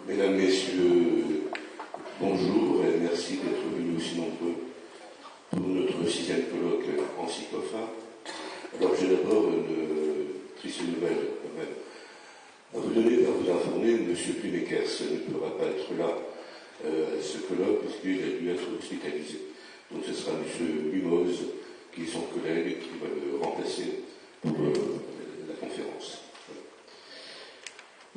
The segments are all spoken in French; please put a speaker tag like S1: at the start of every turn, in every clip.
S1: Mesdames, Messieurs, bonjour et merci d'être venus aussi nombreux pour notre 6e colloque en Psychopha. Alors j'ai d'abord une triste nouvelle quand même à vous donner, à vous informer. M. Plumekers ne pourra pas être là à ce colloque puisqu'il a dû être hospitalisé. Donc ce sera M. Lumoz, qui est son collègue, qui va le remplacer pour la conférence.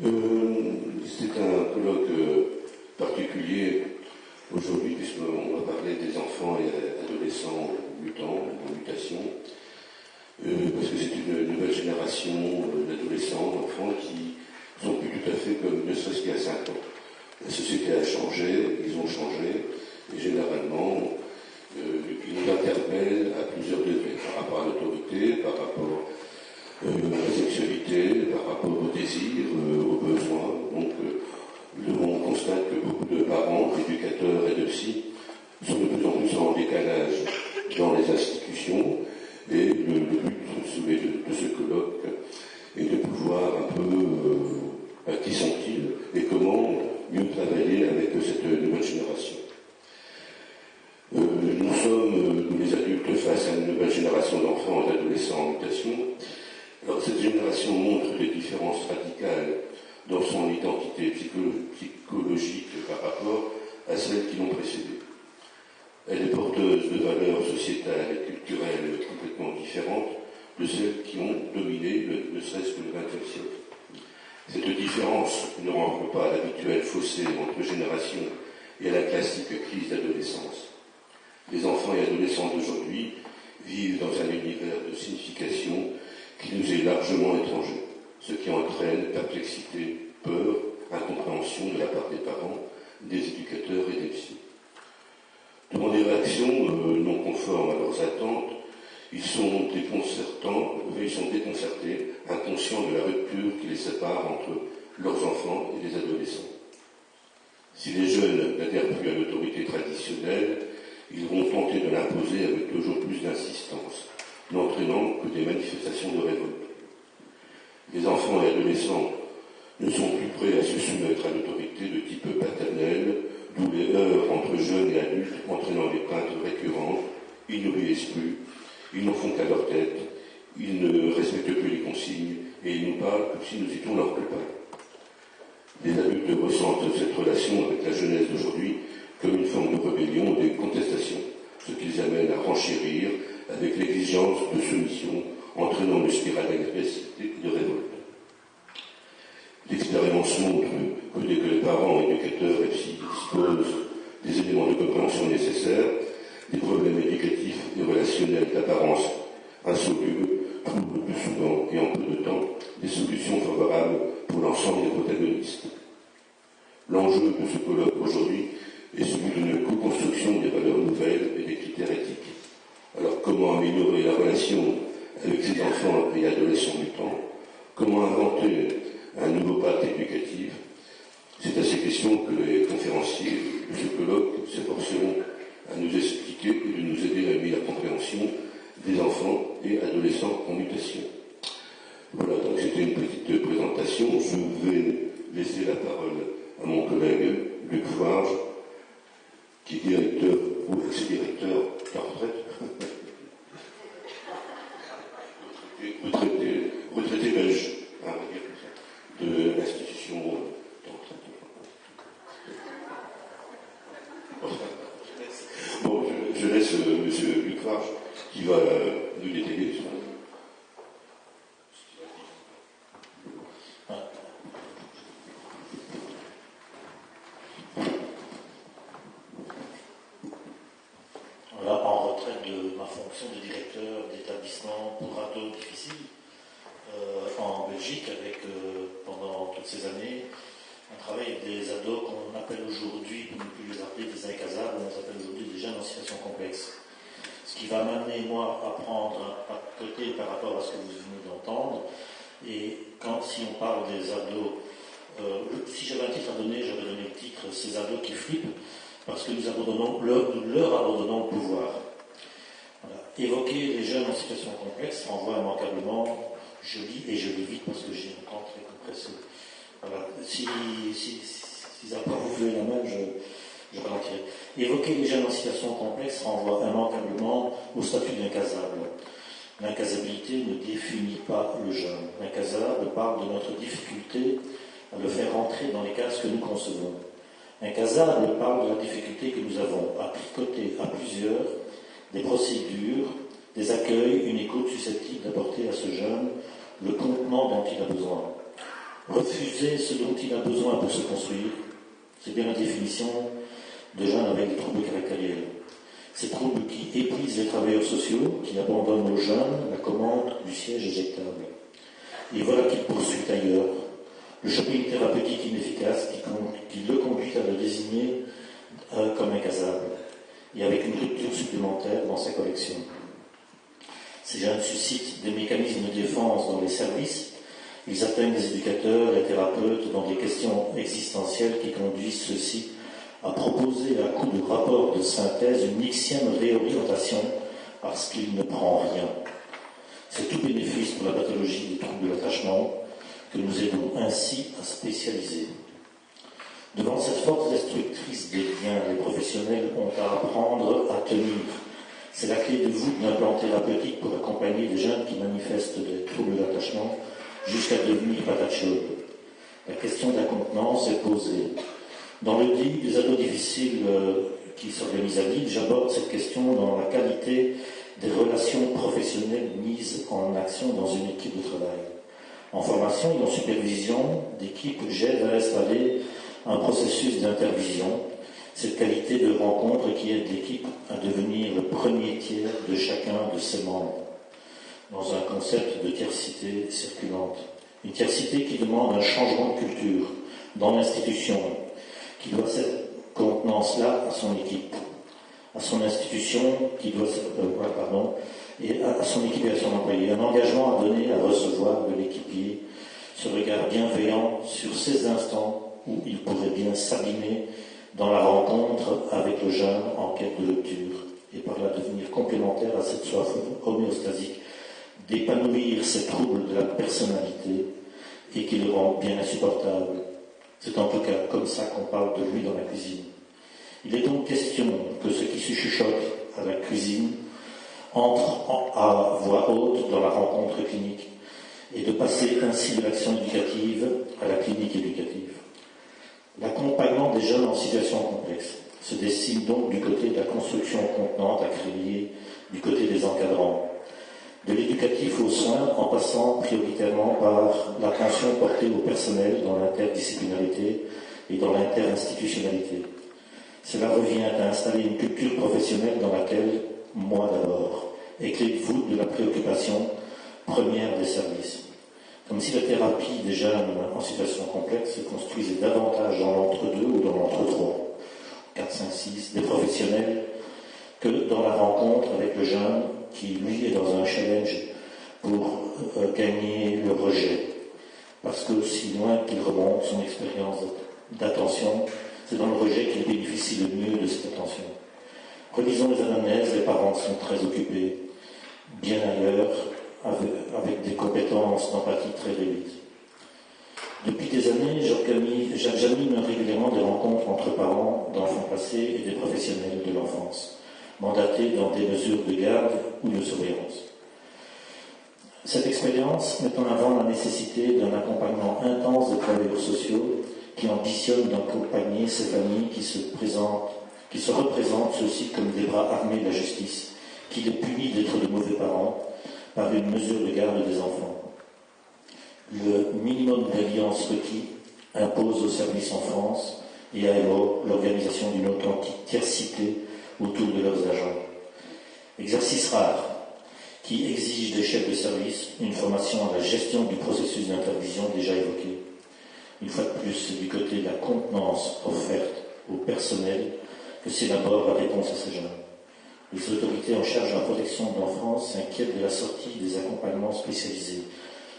S1: C'est un colloque particulier aujourd'hui, puisqu'on va parler des enfants et adolescents mutants, en mutation, parce que c'est une nouvelle génération d'adolescents, d'enfants qui sont plus tout à fait comme ne serait-ce qu'il y a 5 ans. La société a changé, ils ont changé, et généralement, ils nous interpellent à plusieurs degrés, par rapport à l'autorité, par rapport à la sexualité, par rapport au désir, aux besoins. Donc, on constate que beaucoup de parents, d'éducateurs et de psy sont de plus en plus en décalage dans les institutions. Et le but de ce colloque est de pouvoir un peu qui sont-ils et comment mieux travailler avec cette nouvelle génération. Nous sommes, nous les adultes, face à une nouvelle génération d'enfants et d'adolescents en mutation. Alors cette génération montre des différences radicales dans son identité psychologique par rapport à celles qui l'ont précédée. Elle est porteuse de valeurs sociétales et culturelles complètement différentes de celles qui ont dominé ne serait-ce que le XXe siècle. Cette différence ne rentre pas à l'habituel fossé entre générations et à la classique crise d'adolescence. Les enfants et adolescents d'aujourd'hui vivent dans un univers de signification qui nous est largement étranger, ce qui entraîne perplexité, peur, incompréhension de la part des parents, des éducateurs et des psys. Devant des réactions non conformes à leurs attentes, ils sont déconcertés, inconscients de la rupture qui les sépare entre leurs enfants et les adolescents. Si les jeunes n'adhèrent plus à l'autorité traditionnelle, ils vont tenter de l'imposer avec toujours plus d'insistance, n'entraînant que des manifestations de révolte. Les enfants et adolescents ne sont plus prêts à se soumettre à l'autorité de type paternel, d'où les heurts entre jeunes et adultes entraînant des plaintes récurrentes. Ils n'obéissent plus, ils n'en font qu'à leur tête, ils ne respectent plus les consignes et ils nous parlent comme si nous étions leurs copains. Les adultes ressentent cette relation avec la jeunesse d'aujourd'hui comme une forme de rébellion ou de contestation, ce qui les amène à renchérir avec l'exigence de soumission, entraînant une spirale d'agressivité et de révolte. L'expérience montre que dès que les parents, éducateurs et psy disposent des éléments de compréhension nécessaires, des problèmes éducatifs et relationnels d'apparence insolubles trouvent le plus souvent et en peu de temps des solutions favorables pour l'ensemble des protagonistes. L'enjeu de ce colloque aujourd'hui est celui d'une co-construction des valeurs nouvelles et des critères éthiques. Alors comment améliorer la relation avec ces enfants et adolescents mutants? Comment inventer un nouveau pacte éducatif? C'est à ces questions que les conférenciers de ce colloque s'efforceront à nous expliquer et de nous aider à mieux la compréhension des enfants et adolescents en mutation. Voilà, donc c'était une petite présentation. Je vais laisser la parole à mon collègue Luc Farge, qui est directeur ou ex-directeur de la retraite. retraité belge, on va dire comme ça, de l'institution de retraite. Bon, je laisse M. Luc Farge qui va nous détailler sur
S2: ces années, on travaille avec des ados qu'on appelle aujourd'hui, pour ne plus les appeler des incasables, on les appelle aujourd'hui des jeunes en situation complexe. Ce qui va m'amener, moi, à prendre un côté par rapport à ce que vous venez d'entendre. Et si on parle des ados, si j'avais un titre à donner, j'aurais donné le titre « Ces ados qui flippent », parce que nous leur abandonnons le pouvoir. Voilà. Évoquer les jeunes en situation complexe renvoie immanquablement, je lis vite parce que j'ai un temps très compressé. Voilà. Si vous voulez la main, je ralentirai. Évoquer les jeunes en situation complexe renvoie immanquablement au statut d'incasable. L'incasabilité ne définit pas le jeune. L'incasable parle de notre difficulté à le faire rentrer dans les cases que nous concevons. Incasable parle de la difficulté que nous avons à tricoter à plusieurs des procédures, des accueils, une écoute susceptible d'apporter à ce jeune le contenant dont il a besoin. Refuser ce dont il a besoin pour se construire, c'est bien la définition de jeunes avec des troubles caractériels. Ces troubles qui épuisent les travailleurs sociaux, qui abandonnent aux jeunes la commande du siège éjectable. Et voilà qu'il poursuit ailleurs le shopping thérapeutique inefficace qui le conduit à le désigner comme incasable, et avec une rupture supplémentaire dans sa collection. Ces jeunes suscitent des mécanismes de défense dans les services. Ils atteignent les éducateurs, les thérapeutes dans des questions existentielles qui conduisent ceux-ci à proposer à coup de rapport de synthèse une xième réorientation parce qu'il ne prend rien. C'est tout bénéfice pour la pathologie des troubles de l'attachement que nous aidons ainsi à spécialiser. Devant cette force destructrice des liens, les professionnels ont à apprendre à tenir. C'est la clé de voûte d'un plan thérapeutique pour accompagner des jeunes qui manifestent des troubles d'attachement jusqu'à devenir patate chaude. La question de la contenance est posée. Dans le livre des ados difficiles qui s'organisent à Lille, j'aborde cette question dans la qualité des relations professionnelles mises en action dans une équipe de travail. En formation et en supervision d'équipe, j'aide à installer un processus d'intervision, cette qualité de rencontre qui aide l'équipe à devenir le premier tiers de chacun de ses membres, dans un concept de tiercité circulante. Une tiercité qui demande un changement de culture dans l'institution, qui doit cette contenance-là à son équipe, à son institution, et à son équipe et à son employé. Un engagement à donner, à recevoir de l'équipier, ce regard bienveillant sur ces instants où il pourrait bien s'abîmer dans la rencontre avec le jeune en quête de lecture, et par là devenir complémentaire à cette soif homéostasique, d'épanouir ces troubles de la personnalité et qui le rendent bien insupportable. C'est en tout cas comme ça qu'on parle de lui dans la cuisine. Il est donc question que ce qui se chuchote à la cuisine entre à voix haute dans la rencontre clinique et de passer ainsi de l'action éducative à la clinique éducative. L'accompagnement des jeunes en situation complexe se dessine donc du côté de la construction contenante à créer, du côté des encadrants, de l'éducatif aux soins en passant prioritairement par l'attention portée au personnel dans l'interdisciplinarité et dans interinstitutionnalité. Cela revient à installer une culture professionnelle dans laquelle, moi d'abord, est clé de voûte de la préoccupation première des services. Comme si la thérapie des jeunes en situation complexe se construisait davantage dans l'entre-deux ou dans l'entre-trois, 4, 5, 6, des professionnels, que dans la rencontre avec le jeune qui, lui, est dans un challenge pour gagner le rejet. Parce que, si loin qu'il remonte son expérience d'attention, c'est dans le rejet qu'il bénéficie le mieux de cette attention. Relisons les anamnèses, les parents sont très occupés, bien ailleurs, avec des compétences d'empathie très réduites. Depuis des années, j'anime régulièrement des rencontres entre parents d'enfants placés et des professionnels de l'enfance, mandatés dans des mesures de garde ou de surveillance. Cette expérience met en avant la nécessité d'un accompagnement intense des travailleurs sociaux qui ambitionnent d'accompagner ces familles qui se représentent ceux-ci comme des bras armés de la justice, qui les punit d'être de mauvais parents par une mesure de garde des enfants. Le minimum d'alliance requis impose au service enfance et à EMO l'organisation d'une authentique tiercité autour de leurs agents. Exercice rare qui exige des chefs de service une formation à la gestion du processus d'intervision déjà évoqué. Une fois de plus, c'est du côté de la contenance offerte au personnel que s'élabore la réponse à ces jeunes. Les autorités en charge de la protection de l'enfance s'inquiètent de la sortie des accompagnements spécialisés.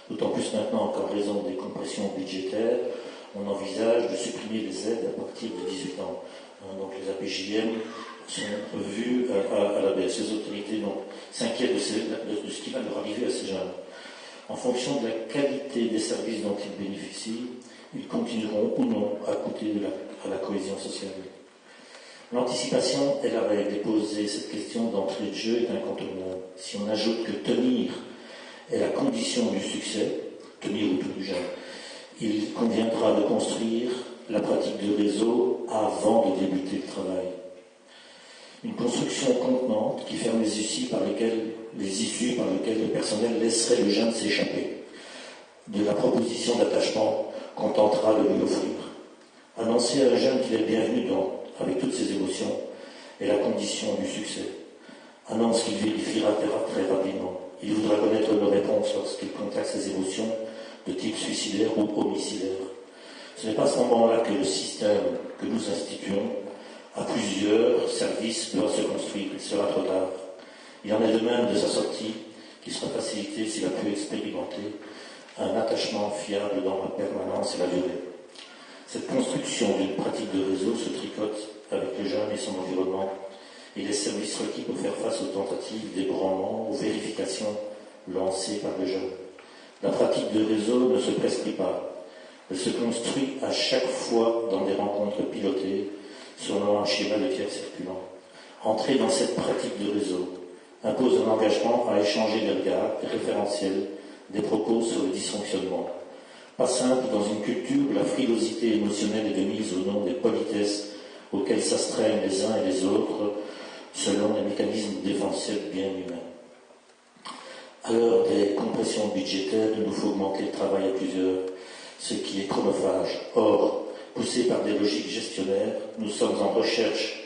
S2: D'autant plus maintenant qu'en raison des compressions budgétaires, on envisage de supprimer les aides à partir de 18 ans. Donc les APJM sont revus à la baisse. Les autorités s'inquiètent de ce qui va leur arriver à ces jeunes. En fonction de la qualité des services dont ils bénéficient, ils continueront ou non à coûter à la cohésion sociale. L'anticipation est la règle, et poser cette question d'entrée de jeu est incontournable. Si on ajoute que tenir est la condition du succès, tenir autour du jeune, il conviendra de construire la pratique de réseau avant de débuter le travail. Une construction contenante qui ferme les issues par lesquelles le personnel laisserait le jeune s'échapper de la proposition d'attachement qu'on tentera de lui offrir. Annoncer à un jeune qu'il est bienvenu avec toutes ses émotions est la condition du succès. Annonce qu'il vérifiera très rapidement. Il voudra connaître nos réponses lorsqu'il contacte ses émotions de type suicidaire ou homicidaire. Ce n'est pas à ce moment-là que le système que nous instituons à plusieurs services doit se construire. Il sera trop tard. Il en est de même de sa sortie, qui sera facilitée s'il a pu expérimenter un attachement fiable dans la permanence et la durée. Cette construction d'une pratique de réseau se tricote avec le jeune et son environnement et les services requis pour faire face aux tentatives d'ébranlement, aux vérifications lancées par le jeune. La pratique de réseau ne se prescrit pas. Elle se construit à chaque fois dans des rencontres pilotées selon un schéma de tiers circulant. Entrer dans cette pratique de réseau impose un engagement à échanger des regards, des référentiels, des propos sur le dysfonctionnement. Pas simple dans une culture où la frilosité émotionnelle est de mise au nom des politesses auxquelles s'astreignent les uns et les autres selon les mécanismes défensifs bien humains. À l'heure des compressions budgétaires, il nous faut augmenter le travail à plusieurs, ce qui est chronophage. Or, poussés par des logiques gestionnaires, nous sommes en recherche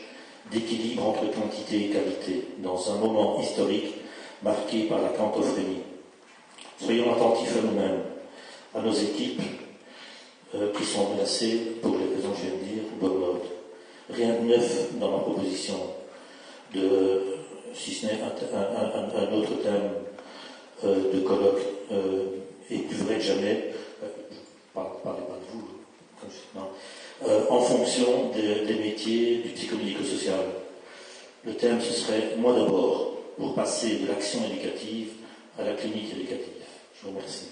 S2: d'équilibre entre quantité et qualité, dans un moment historique marqué par la quantophrenie. Soyons attentifs à nous-mêmes, à nos équipes qui sont menacées, pour les raisons que je viens de dire, burn-out. Rien de neuf dans ma proposition, si ce n'est un autre thème de colloque, et plus vrai que jamais, parlez pas de vous, non, en fonction des métiers du psychomédico-social. Le thème, ce serait, moi d'abord, pour passer de l'action éducative à la clinique éducative. Je vous remercie.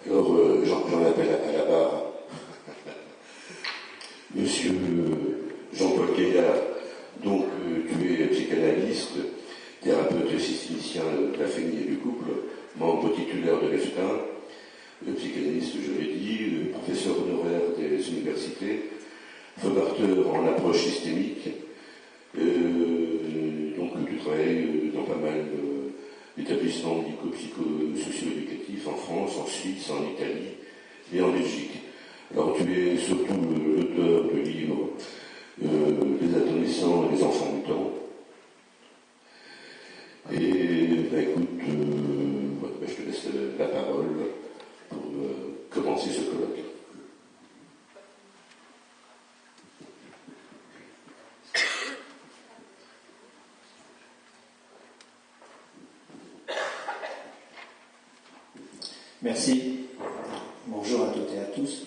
S1: Alors, j'en appelle à la barre. Monsieur Jean-Paul Caillard, donc tu es psychanalyste, thérapeute systémicien de la famille et du couple, membre titulaire de l'EFTA, psychanalyste, je l'ai dit, professeur honoraire des universités, formateur en approche systémique. Donc tu travailles dans pas mal d'établissements médico-psycho-socio-éducatifs en France, en Suisse, en Italie et en Belgique. Alors tu es surtout l'auteur de livres Les adolescents et les enfants mutants. Et écoute, je te laisse la parole pour commencer ce colloque.
S3: Merci. Bonjour à toutes et à tous.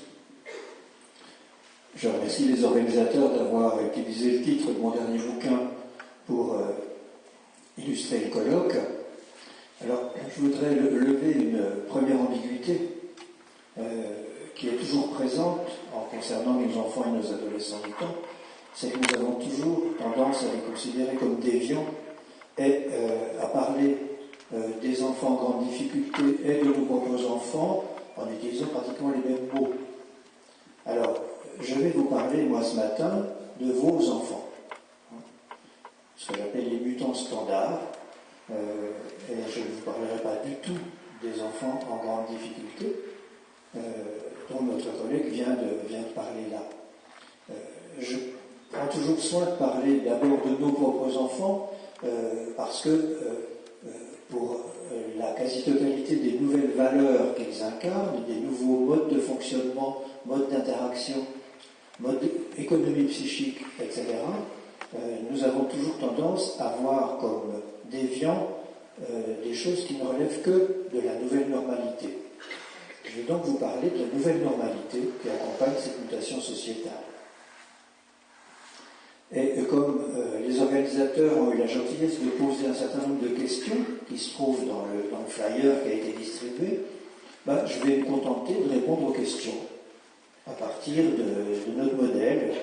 S3: Je remercie les organisateurs d'avoir utilisé le titre de mon dernier bouquin pour illustrer le colloque. Alors, je voudrais lever une première ambiguïté qui est toujours présente en concernant nos enfants et nos adolescents mutants, c'est que nous avons toujours tendance à les considérer comme déviants et à parler des enfants en grande difficulté et de nos propres enfants en utilisant pratiquement les mêmes mots. Alors, je vais vous parler, moi, ce matin, de vos enfants. Ce que j'appelle les mutants standards. Et je ne vous parlerai pas du tout des enfants en grande difficulté, dont votre collègue vient de parler là. Je prends toujours soin de parler d'abord de nos propres enfants, parce que pour la quasi-totalité des nouvelles valeurs qu'ils incarnent, des nouveaux modes de fonctionnement, modes d'interaction, modes d'économie psychique, etc., nous avons toujours tendance à voir comme déviants des choses qui ne relèvent que de la nouvelle normalité. Je vais donc vous parler de la nouvelle normalité qui accompagne cette mutation sociétale. Et comme les organisateurs ont eu la gentillesse de poser un certain nombre de questions qui se trouvent dans le flyer qui a été distribué, je vais me contenter de répondre aux questions à partir de notre modèle.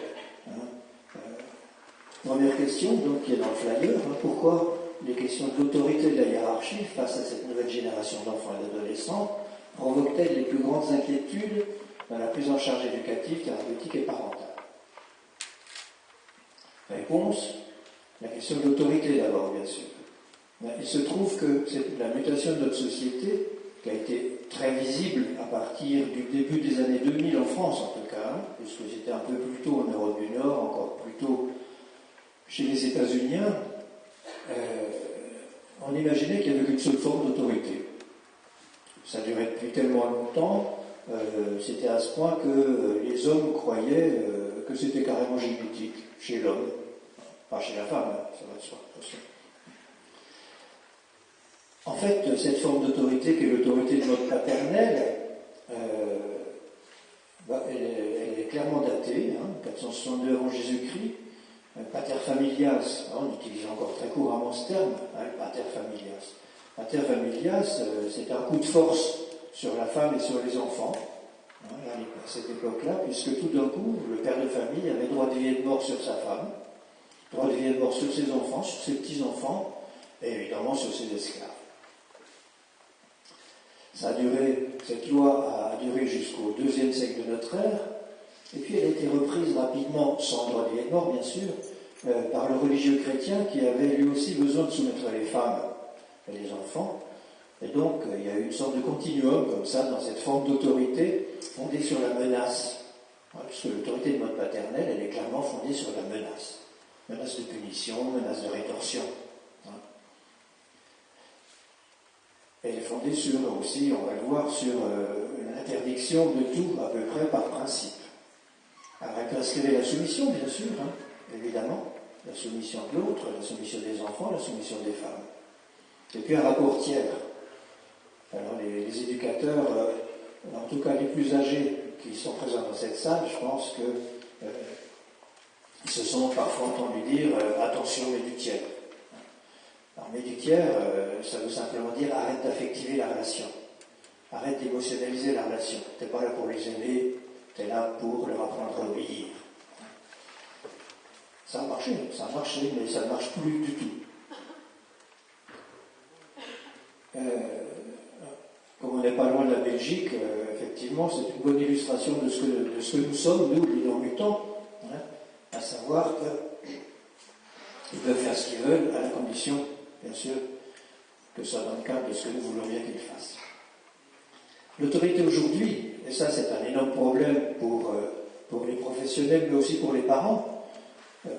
S3: Première question, donc, qui est dans le flyer, pourquoi les questions de l'autorité de la hiérarchie face à cette nouvelle génération d'enfants et d'adolescents provoquent-elles les plus grandes inquiétudes dans la prise en charge éducative, thérapeutique et parentale? Réponse, la question de l'autorité d'abord, bien sûr. Il se trouve que c'est la mutation de notre société, qui a été très visible à partir du début des années 2000 en France en tout cas, puisque c'était un peu plus tôt en Europe du Nord, encore plus tôt chez les États-Unis, on imaginait qu'il n'y avait qu'une seule forme d'autorité. Ça durait depuis tellement longtemps, c'était à ce point que les hommes croyaient que c'était carrément génétique chez l'homme, pas chez la femme, ça va de soi. En fait, cette forme d'autorité, qui est l'autorité de notre paternel, elle est clairement datée, 462 avant Jésus-Christ. Pater familias, on utilise encore très couramment ce terme, pater familias. Pater familias, c'est un coup de force sur la femme et sur les enfants, à cette époque-là, puisque tout d'un coup, le père de famille avait droit de vie et de mort sur sa femme, droit de vie et de mort sur ses enfants, sur ses petits-enfants, et évidemment sur ses esclaves. Cette loi a duré jusqu'au IIe siècle de notre ère, et puis elle a été reprise rapidement, sans droit de vie et de mort bien sûr, par le religieux chrétien qui avait lui aussi besoin de soumettre les femmes et les enfants. Et donc il y a eu une sorte de continuum comme ça dans cette forme d'autorité fondée sur la menace. Puisque l'autorité de mode paternel, elle est clairement fondée sur la menace. Menace de punition, menace de rétorsion. Elle est fondée sur, aussi, on va le voir, sur l'interdiction de tout, à peu près par principe. Alors elle prescrivait la soumission, bien sûr, évidemment, la soumission de l'autre, la soumission des enfants, la soumission des femmes. Et puis un rapport tiers. Alors les éducateurs, en tout cas les plus âgés qui sont présents dans cette salle, je pense qu'ils se sont parfois entendus dire attention, mets du tiers. Alors mets du tiers, ça veut simplement dire arrête d'affectiver la relation, arrête d'émotionnaliser la relation. T'es pas là pour les aimer, t'es là pour leur apprendre à obéir. Ça a marché, mais ça ne marche plus du tout. Comme on n'est pas loin de la Belgique, effectivement, c'est une bonne illustration de ce que nous sommes, nous, les non-mutants, à savoir qu'ils peuvent faire ce qu'ils veulent, à la condition, bien sûr, que ça soit dans le cadre de ce que nous voulons bien qu'ils fassent. L'autorité aujourd'hui, et ça c'est un énorme problème pour les professionnels, mais aussi pour les parents,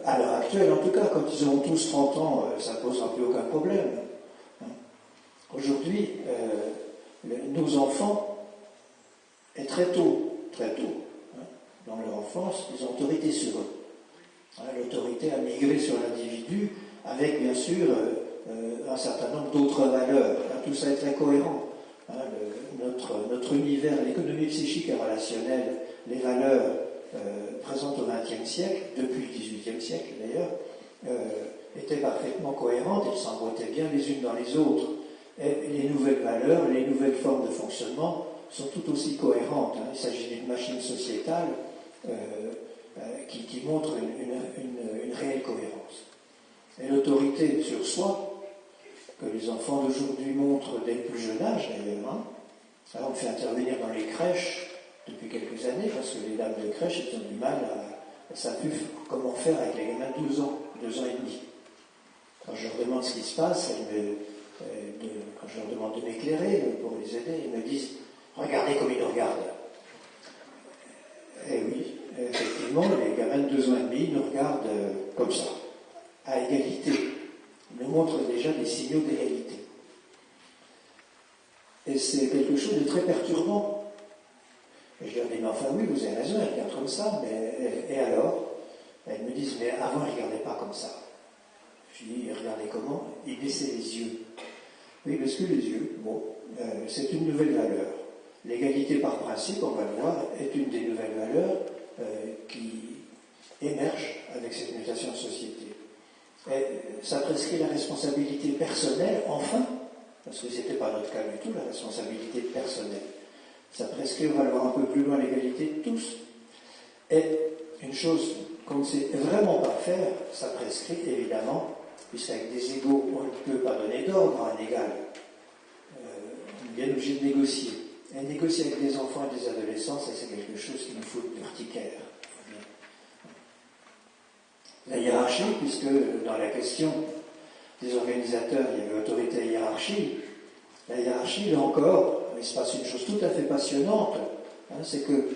S3: à l'heure actuelle, en tout cas, quand ils auront tous 30 ans, ça ne posera plus aucun problème. Aujourd'hui, nos enfants, et très tôt, dans leur enfance, ils ont autorité sur eux. L'autorité a migré sur l'individu avec, bien sûr, un certain nombre d'autres valeurs. Tout ça est très cohérent. Notre univers, l'économie psychique et relationnelle, les valeurs présentes au XXe siècle, depuis le XVIIIe siècle d'ailleurs, étaient parfaitement cohérentes, elles s'emboîtaient bien les unes dans les autres. Et les nouvelles valeurs, les nouvelles formes de fonctionnement sont tout aussi cohérentes. Il s'agit d'une machine sociétale qui montre une réelle cohérence. Et l'autorité sur soi, que les enfants d'aujourd'hui montrent dès le plus jeune âge d'ailleurs. Alors on fait intervenir dans les crèches depuis quelques années, parce que les dames de crèche elles ont du mal à savoir comment faire avec les gamins de 2 ans et demi. Quand je leur demande ce qui se passe, quand je leur demande de m'éclairer pour les aider, ils me disent « Regardez comme ils nous regardent ». effectivement, les gamins de 2 ans et demi nous regardent comme ça, à égalité. Ils nous montrent déjà des signaux d'égalité. Et c'est quelque chose de très perturbant. Et je leur dis, mais enfin oui, vous avez raison, elles regardent comme ça, mais et alors? Elles me disent, mais avant, elles ne regardaient pas comme ça. Je dis, regardez comment? Ils baissaient les yeux. Oui, parce que les yeux, bon, c'est une nouvelle valeur. L'égalité par principe, on va le voir, est une des nouvelles valeurs qui émerge avec cette mutation de société. Et ça prescrit la responsabilité personnelle, enfin, parce que ce n'était pas notre cas du tout, la responsabilité personnelle. Ça prescrit, on va le voir un peu plus loin, l'égalité de tous. Et une chose qu'on ne sait vraiment pas faire, ça prescrit évidemment, puisqu'avec des égaux, on ne peut pas donner d'ordre à un égal. On est bien obligé de négocier. Et négocier avec des enfants et des adolescents, ça c'est quelque chose qui nous faut d'urticaire. La hiérarchie, puisque dans la question des organisateurs, il y avait autorité et hiérarchie, la hiérarchie, là encore, il se passe une chose tout à fait passionnante, c'est que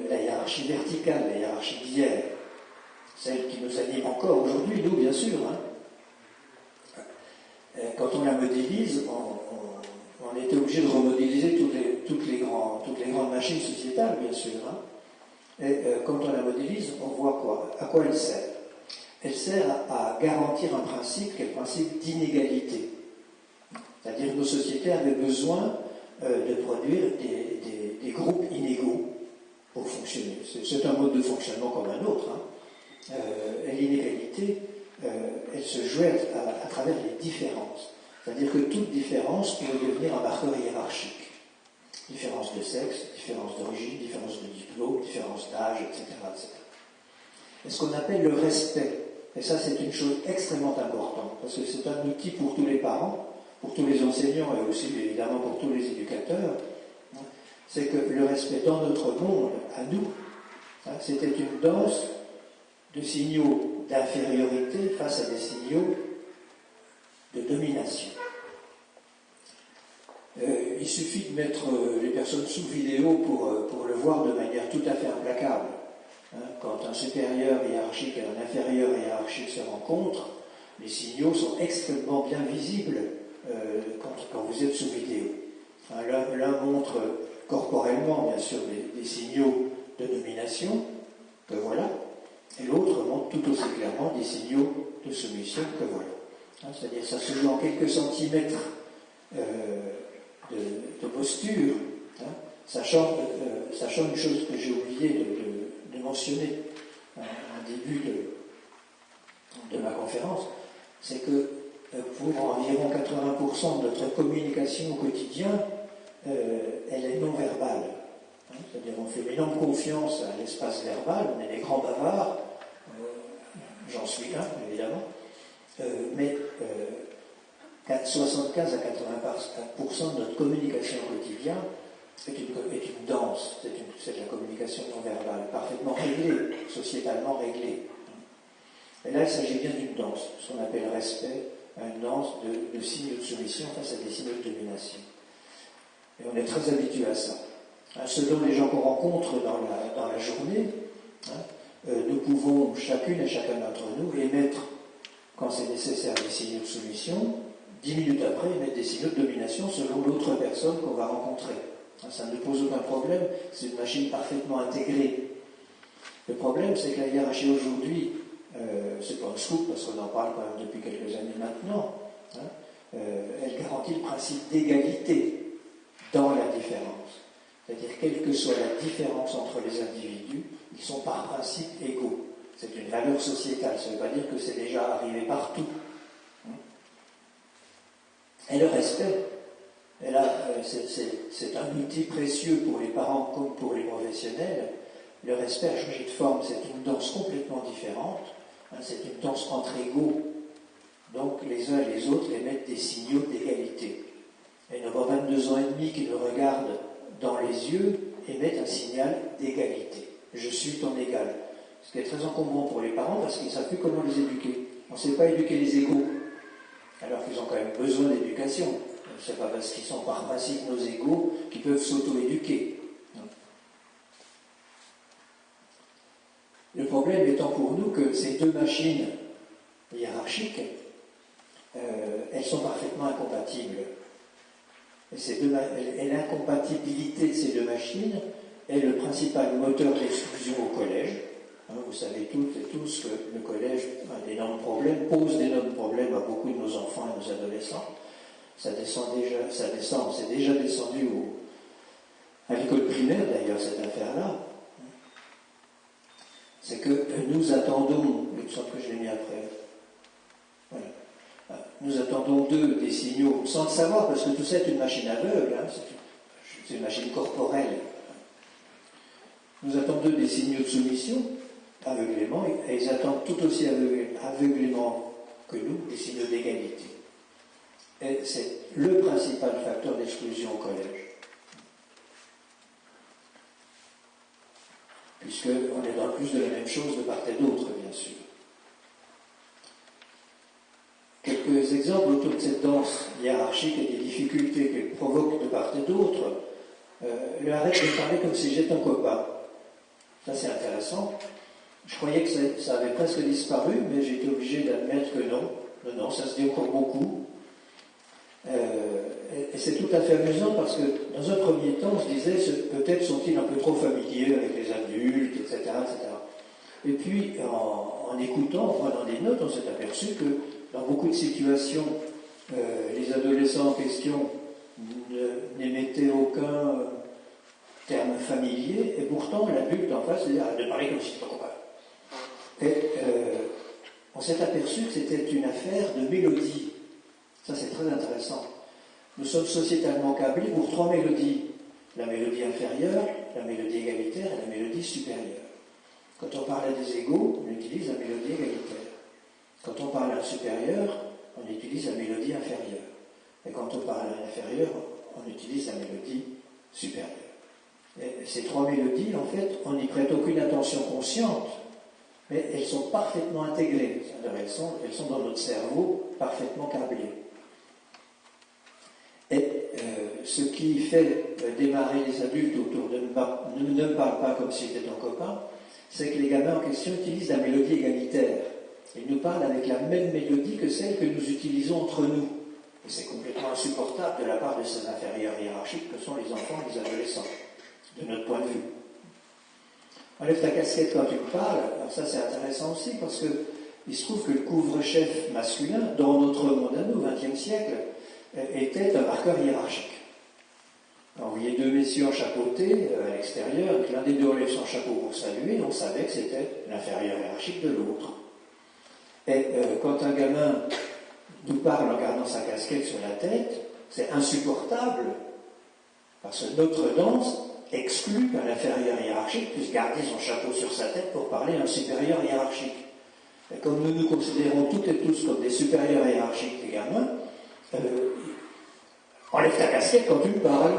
S3: la hiérarchie verticale, la hiérarchie d'hier, celle qui nous anime encore aujourd'hui, nous bien sûr, quand on la modélise, on était obligé de remodéliser toutes les grandes machines sociétales, bien sûr. Et quand on la modélise, on voit quoi? À quoi elle sert? Elle sert à garantir un principe qui est le principe d'inégalité. C'est-à-dire que nos sociétés avaient besoin de produire des groupes inégaux pour fonctionner. C'est un mode de fonctionnement comme un autre. Et l'inégalité, elle se jouait à travers les différences. C'est-à-dire que toute différence pouvait devenir un marqueur hiérarchique. Différence de sexe, différence d'origine, différence de diplôme, différence d'âge, etc., etc. Et ce qu'on appelle le respect, et ça c'est une chose extrêmement importante, parce que c'est un outil pour tous les parents, pour tous les enseignants et aussi évidemment pour tous les éducateurs, c'est que le respect dans notre monde, à nous, c'était une danse de signaux d'infériorité face à des signaux de domination. Il suffit de mettre les personnes sous vidéo pour le voir de manière tout à fait implacable. Quand un supérieur hiérarchique et un inférieur hiérarchique se rencontrent, les signaux sont extrêmement bien visibles quand vous êtes sous vidéo. L'un montre corporellement, bien sûr, des signaux de domination, que voilà, et l'autre montre tout aussi clairement des signaux de soumission, que voilà. C'est-à-dire ça se joue en quelques centimètres de posture, sachant une chose que j'ai oublié de mentionner au début de ma conférence, c'est que pour environ 80% de notre communication au quotidien, elle est non verbale. C'est-à-dire on fait une énorme confiance à l'espace verbal, on est des grands bavards, j'en suis un évidemment, mais 75 à 80% de notre communication au quotidien est une danse, c'est de la communication non verbale, parfaitement réglée, sociétalement réglée. Et là, il s'agit bien d'une danse, ce qu'on appelle respect, une danse de signes de soumission face à des signes de domination. Et on est très habitué à ça. Selon les gens qu'on rencontre dans la journée, nous pouvons, chacune et chacun d'entre nous, émettre, quand c'est nécessaire, des signaux de soumission, 10 minutes après, émettre des signaux de domination selon l'autre personne qu'on va rencontrer. Ça ne pose aucun problème, c'est une machine parfaitement intégrée. Le problème, c'est que la hiérarchie aujourd'hui, c'est pas un scoop, parce qu'on en parle quand même depuis quelques années maintenant, elle garantit le principe d'égalité dans la différence. C'est-à-dire, quelle que soit la différence entre les individus, ils sont par principe égaux. C'est une valeur sociétale, ça ne veut pas dire que c'est déjà arrivé partout. Et le respect, et là, c'est un outil précieux pour les parents comme pour les professionnels. Le respect a changé de forme, c'est une danse complètement différente. C'est une danse entre égaux. Donc les uns et les autres émettent des signaux d'égalité. Et nos gamins de 2 ans et demi qui nous regardent dans les yeux émettent un signal d'égalité. Je suis ton égal. Ce qui est très encombrant pour les parents parce qu'ils ne savent plus comment les éduquer. On ne sait pas éduquer les égaux, alors qu'ils ont quand même besoin d'éducation. Ce n'est pas parce qu'ils sont par principe nos égaux qu'ils peuvent s'auto-éduquer. Le problème étant pour nous que ces deux machines hiérarchiques, elles sont parfaitement incompatibles. Et l'incompatibilité de ces deux machines est le principal moteur d'exclusion au collège. Vous savez toutes et tous que le collège a d'énormes problèmes, pose d'énormes problèmes à beaucoup de nos enfants et nos adolescents. C'est déjà descendu à l'école primaire d'ailleurs, cette affaire-là. C'est que nous attendons, il me semble que je l'ai mis après, voilà. Nous attendons d'eux des signaux, sans le savoir, parce que tout ça est une machine aveugle, c'est une machine corporelle. Nous attendons d'eux des signaux de soumission, aveuglément, et ils attendent tout aussi aveuglément que nous des signaux d'égalité. Et c'est le principal facteur d'exclusion au collège. Puisqu'on est dans le plus de la même chose de part et d'autre, bien sûr. Quelques exemples autour de cette danse hiérarchique et des difficultés qu'elle provoque de part et d'autre. Le arrête de parler comme si j'étais un copain. Ça, c'est intéressant. Je croyais que ça avait presque disparu, mais j'ai été obligé d'admettre que non. Non, ça se dit encore beaucoup. Et c'est tout à fait amusant parce que dans un premier temps, on se disait peut-être sont-ils un peu trop familiers avec les adultes, etc. etc. Et puis, en écoutant, en prenant des notes, on s'est aperçu que dans beaucoup de situations, les adolescents en question n'émettaient aucun terme familier, et pourtant l'adulte en face disait de parler comme si c'était pas copain. Et on s'est aperçu que c'était une affaire de mélodie. Ça, c'est très intéressant. Nous sommes sociétalement câblés pour trois mélodies. La mélodie inférieure, la mélodie égalitaire et la mélodie supérieure. Quand on parle à des égaux, on utilise la mélodie égalitaire. Quand on parle à un supérieur, on utilise la mélodie inférieure. Et quand on parle à l'inférieur, on utilise la mélodie supérieure. Et ces trois mélodies, en fait, on n'y prête aucune attention consciente, mais elles sont parfaitement intégrées. C'est-à-dire elles sont dans notre cerveau parfaitement câblées. Et ce qui fait démarrer les adultes autour de nous ne parle pas comme si c'était un copain, c'est que les gamins en question utilisent la mélodie égalitaire. Ils nous parlent avec la même mélodie que celle que nous utilisons entre nous. Et c'est complètement insupportable de la part de ces inférieurs hiérarchiques que sont les enfants et les adolescents, de notre point de vue. Enlève ta casquette quand tu me parles. Alors ça c'est intéressant aussi parce que il se trouve que le couvre-chef masculin, dans notre monde à nous, au XXe siècle, était un marqueur hiérarchique. Alors, vous voyez deux messieurs enchapeautés à l'extérieur, et l'un des deux enlève son chapeau pour saluer, on savait que c'était l'inférieur hiérarchique de l'autre. Et quand un gamin nous parle en gardant sa casquette sur la tête, c'est insupportable, parce que notre danse exclut qu'un inférieur hiérarchique puisse garder son chapeau sur sa tête pour parler à un supérieur hiérarchique. Et comme nous nous considérons toutes et tous comme des supérieurs hiérarchiques des gamins, enlève ta casquette quand tu me parles.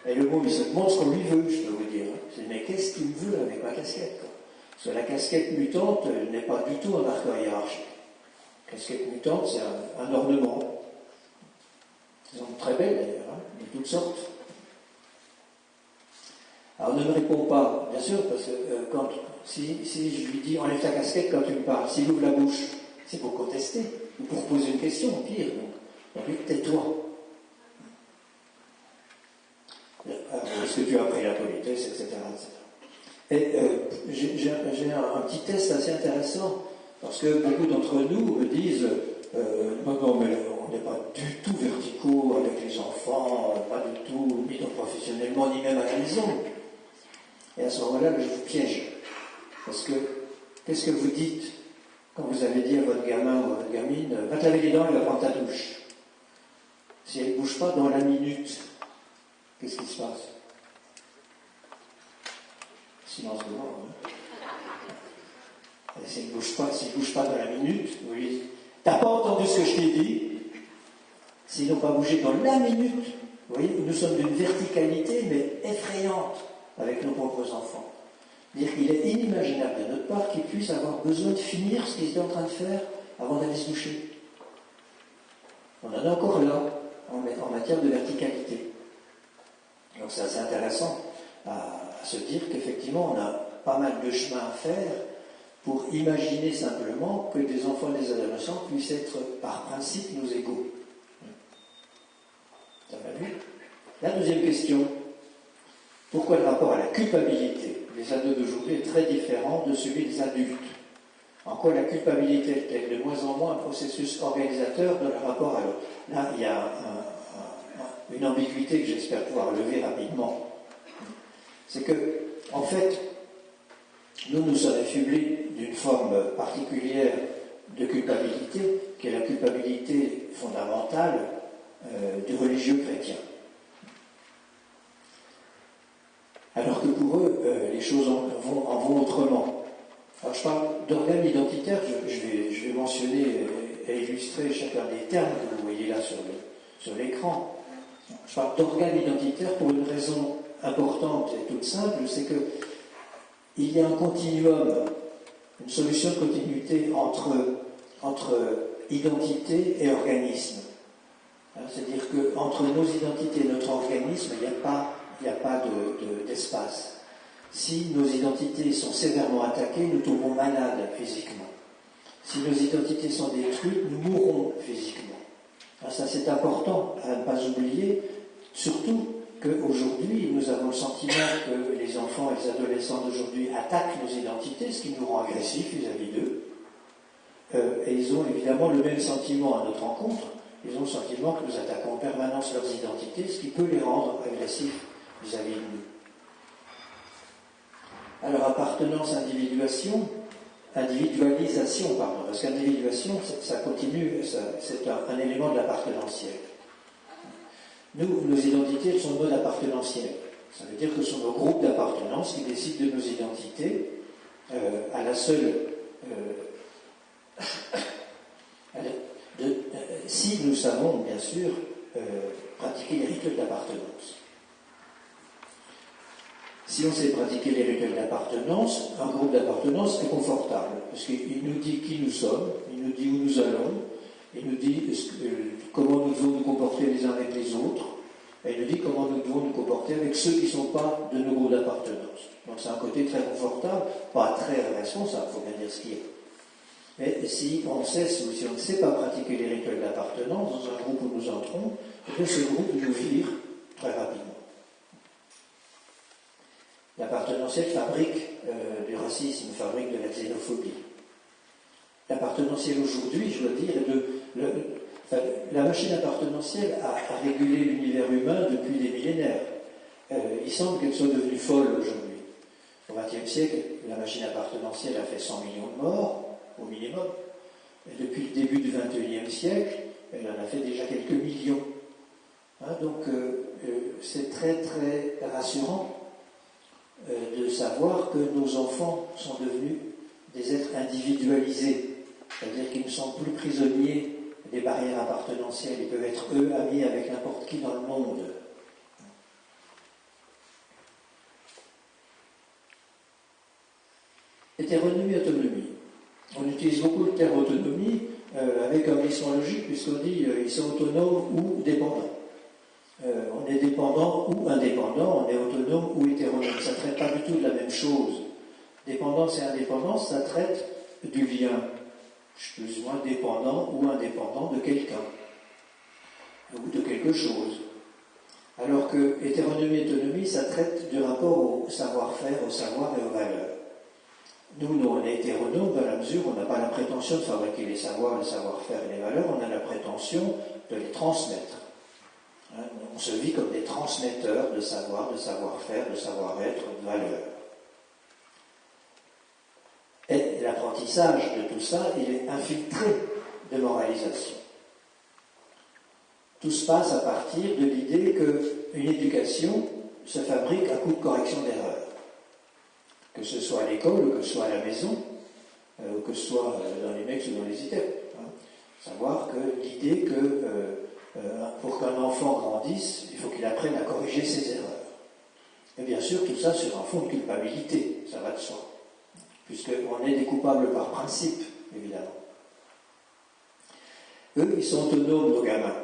S3: Et le mot, il se demande ce qu'on lui veut, je peux vous dire. Je dis, mais qu'est-ce qu'il me veut avec ma casquette, quoi? Parce que la casquette mutante n'est pas du tout un marqueur hiérarchique. La casquette mutante, c'est un ornement. Elles sont très belles d'ailleurs, de toutes sortes. Alors ne me réponds pas, bien sûr, parce que si je lui dis enlève ta casquette quand tu me parles, s'il ouvre la bouche, c'est pour contester, ou pour poser une question, au pire. Donc tais-toi. Est-ce que tu as appris la politesse, etc. Et j'ai un petit test assez intéressant, parce que beaucoup d'entre nous me disent non, mais on n'est pas du tout verticaux avec les enfants, pas du tout, ni professionnellement, ni même à la maison. Et à ce moment-là, je vous piège. Parce que, qu'est-ce que vous dites quand vous avez dit à votre gamin ou à votre gamine, va te laver les dents et va prendre ta douche? Si elle ne bouge pas dans la minute, qu'est-ce qui se passe? Silence de mort. S'il ne bouge pas dans la minute, vous lui dites, t'as pas entendu ce que je t'ai dit? S'ils n'ont pas bougé dans la minute, vous voyez, nous sommes d'une verticalité, mais effrayante avec nos propres enfants. Dire qu'il est inimaginable de notre part qu'ils puissent avoir besoin de finir ce qu'ils étaient en train de faire avant d'aller se doucher. On en est encore là, en matière de verticalité. Donc c'est assez intéressant à se dire qu'effectivement on a pas mal de chemin à faire pour imaginer simplement que des enfants et des adolescents puissent être par principe nos égaux. Ça va mieux ? La deuxième question, pourquoi le rapport à la culpabilité des ados d'aujourd'hui est très différent de celui des adultes? En quoi la culpabilité est de moins en moins un processus organisateur de leur rapport à l'autre? Là, il y a une ambiguïté que j'espère pouvoir lever rapidement. C'est que, en fait, nous sommes affublés d'une forme particulière de culpabilité, qui est la culpabilité fondamentale du religieux chrétien. Alors que pour eux, les choses en vont autrement. Alors je parle d'organes identitaires, je vais mentionner et illustrer chacun des termes que vous voyez là sur l'écran. Je parle d'organes identitaires pour une raison importante et toute simple, c'est que il y a un continuum, une solution de continuité entre identité et organisme. C'est-à-dire qu'entre nos identités et notre organisme, il n'y a pas d'espace. Si nos identités sont sévèrement attaquées, nous tombons malades physiquement. Si nos identités sont détruites, nous mourrons physiquement. Alors ça, c'est important à ne pas oublier, surtout qu'aujourd'hui, nous avons le sentiment que les enfants et les adolescents d'aujourd'hui attaquent nos identités, ce qui nous rend agressifs vis-à-vis d'eux. Et ils ont évidemment le même sentiment à notre encontre. Ils ont le sentiment que nous attaquons en permanence leurs identités, ce qui peut les rendre agressifs vis-à-vis de nous. Alors, appartenance, individualisation, parce qu'individuation, ça continue, c'est un élément de l'appartenantiel. Nous, nos identités, elles sont mode appartenantiel. Ça veut dire que ce sont nos groupes d'appartenance qui décident de nos identités à la seule... si nous savons, bien sûr, pratiquer les rituels d'appartenance. Si on sait pratiquer les rituels d'appartenance, un groupe d'appartenance est confortable, parce qu'il nous dit qui nous sommes, il nous dit où nous allons, il nous dit comment nous devons nous comporter les uns avec les autres, et il nous dit comment nous devons nous comporter avec ceux qui ne sont pas de nos groupes d'appartenance. Donc c'est un côté très confortable, pas très responsable, il faut bien dire ce qu'il y a. Mais si on ne sait pas pratiquer les rituels d'appartenance dans un groupe où nous entrons, ce groupe nous vire très rapidement. L'appartenantiel fabrique du racisme, fabrique de la xénophobie. L'appartenantiel aujourd'hui, je dois dire, la machine appartenantielle a régulé l'univers humain depuis des millénaires. Il semble qu'elle soit devenue folle aujourd'hui. Au XXe siècle, la machine appartenantielle a fait 100 millions de morts, au minimum. Et depuis le début du XXIe siècle, elle en a fait déjà quelques millions. Donc, c'est très très rassurant de savoir que nos enfants sont devenus des êtres individualisés, c'est-à-dire qu'ils ne sont plus prisonniers des barrières appartenantielles, ils peuvent être eux amis avec n'importe qui dans le monde. Hétéronomie, autonomie. On utilise beaucoup le terme autonomie avec un glissement logique, puisqu'on dit ils sont autonomes ou dépendants. On est dépendant ou indépendant, on est autonome ou hétéronome. Ça ne traite pas du tout de la même chose. Dépendance et indépendance, ça traite du lien. Je suis plus ou moins dépendant ou indépendant de quelqu'un ou de quelque chose. Alors que hétéronomie et autonomie, ça traite du rapport au savoir-faire, au savoir et aux valeurs. Nous, on est hétéronomes dans la mesure où on n'a pas la prétention de fabriquer les savoirs, le savoir-faire et les valeurs, on a la prétention de les transmettre. On se vit comme des transmetteurs de savoir, de savoir-faire, de savoir-être, de valeurs. Et l'apprentissage de tout ça, il est infiltré de moralisation. Tout se passe à partir de l'idée qu'une éducation se fabrique à coup de correction d'erreurs. Que ce soit à l'école, ou que ce soit à la maison, ou que ce soit dans les mecs ou dans les idées. Savoir que l'idée que pour qu'un enfant grandisse, il faut qu'il apprenne à corriger ses erreurs. Et bien sûr, tout ça sur un fond de culpabilité, ça va de soi. Puisqu'on est des coupables par principe, évidemment. Eux, ils sont autonomes, nos gamins.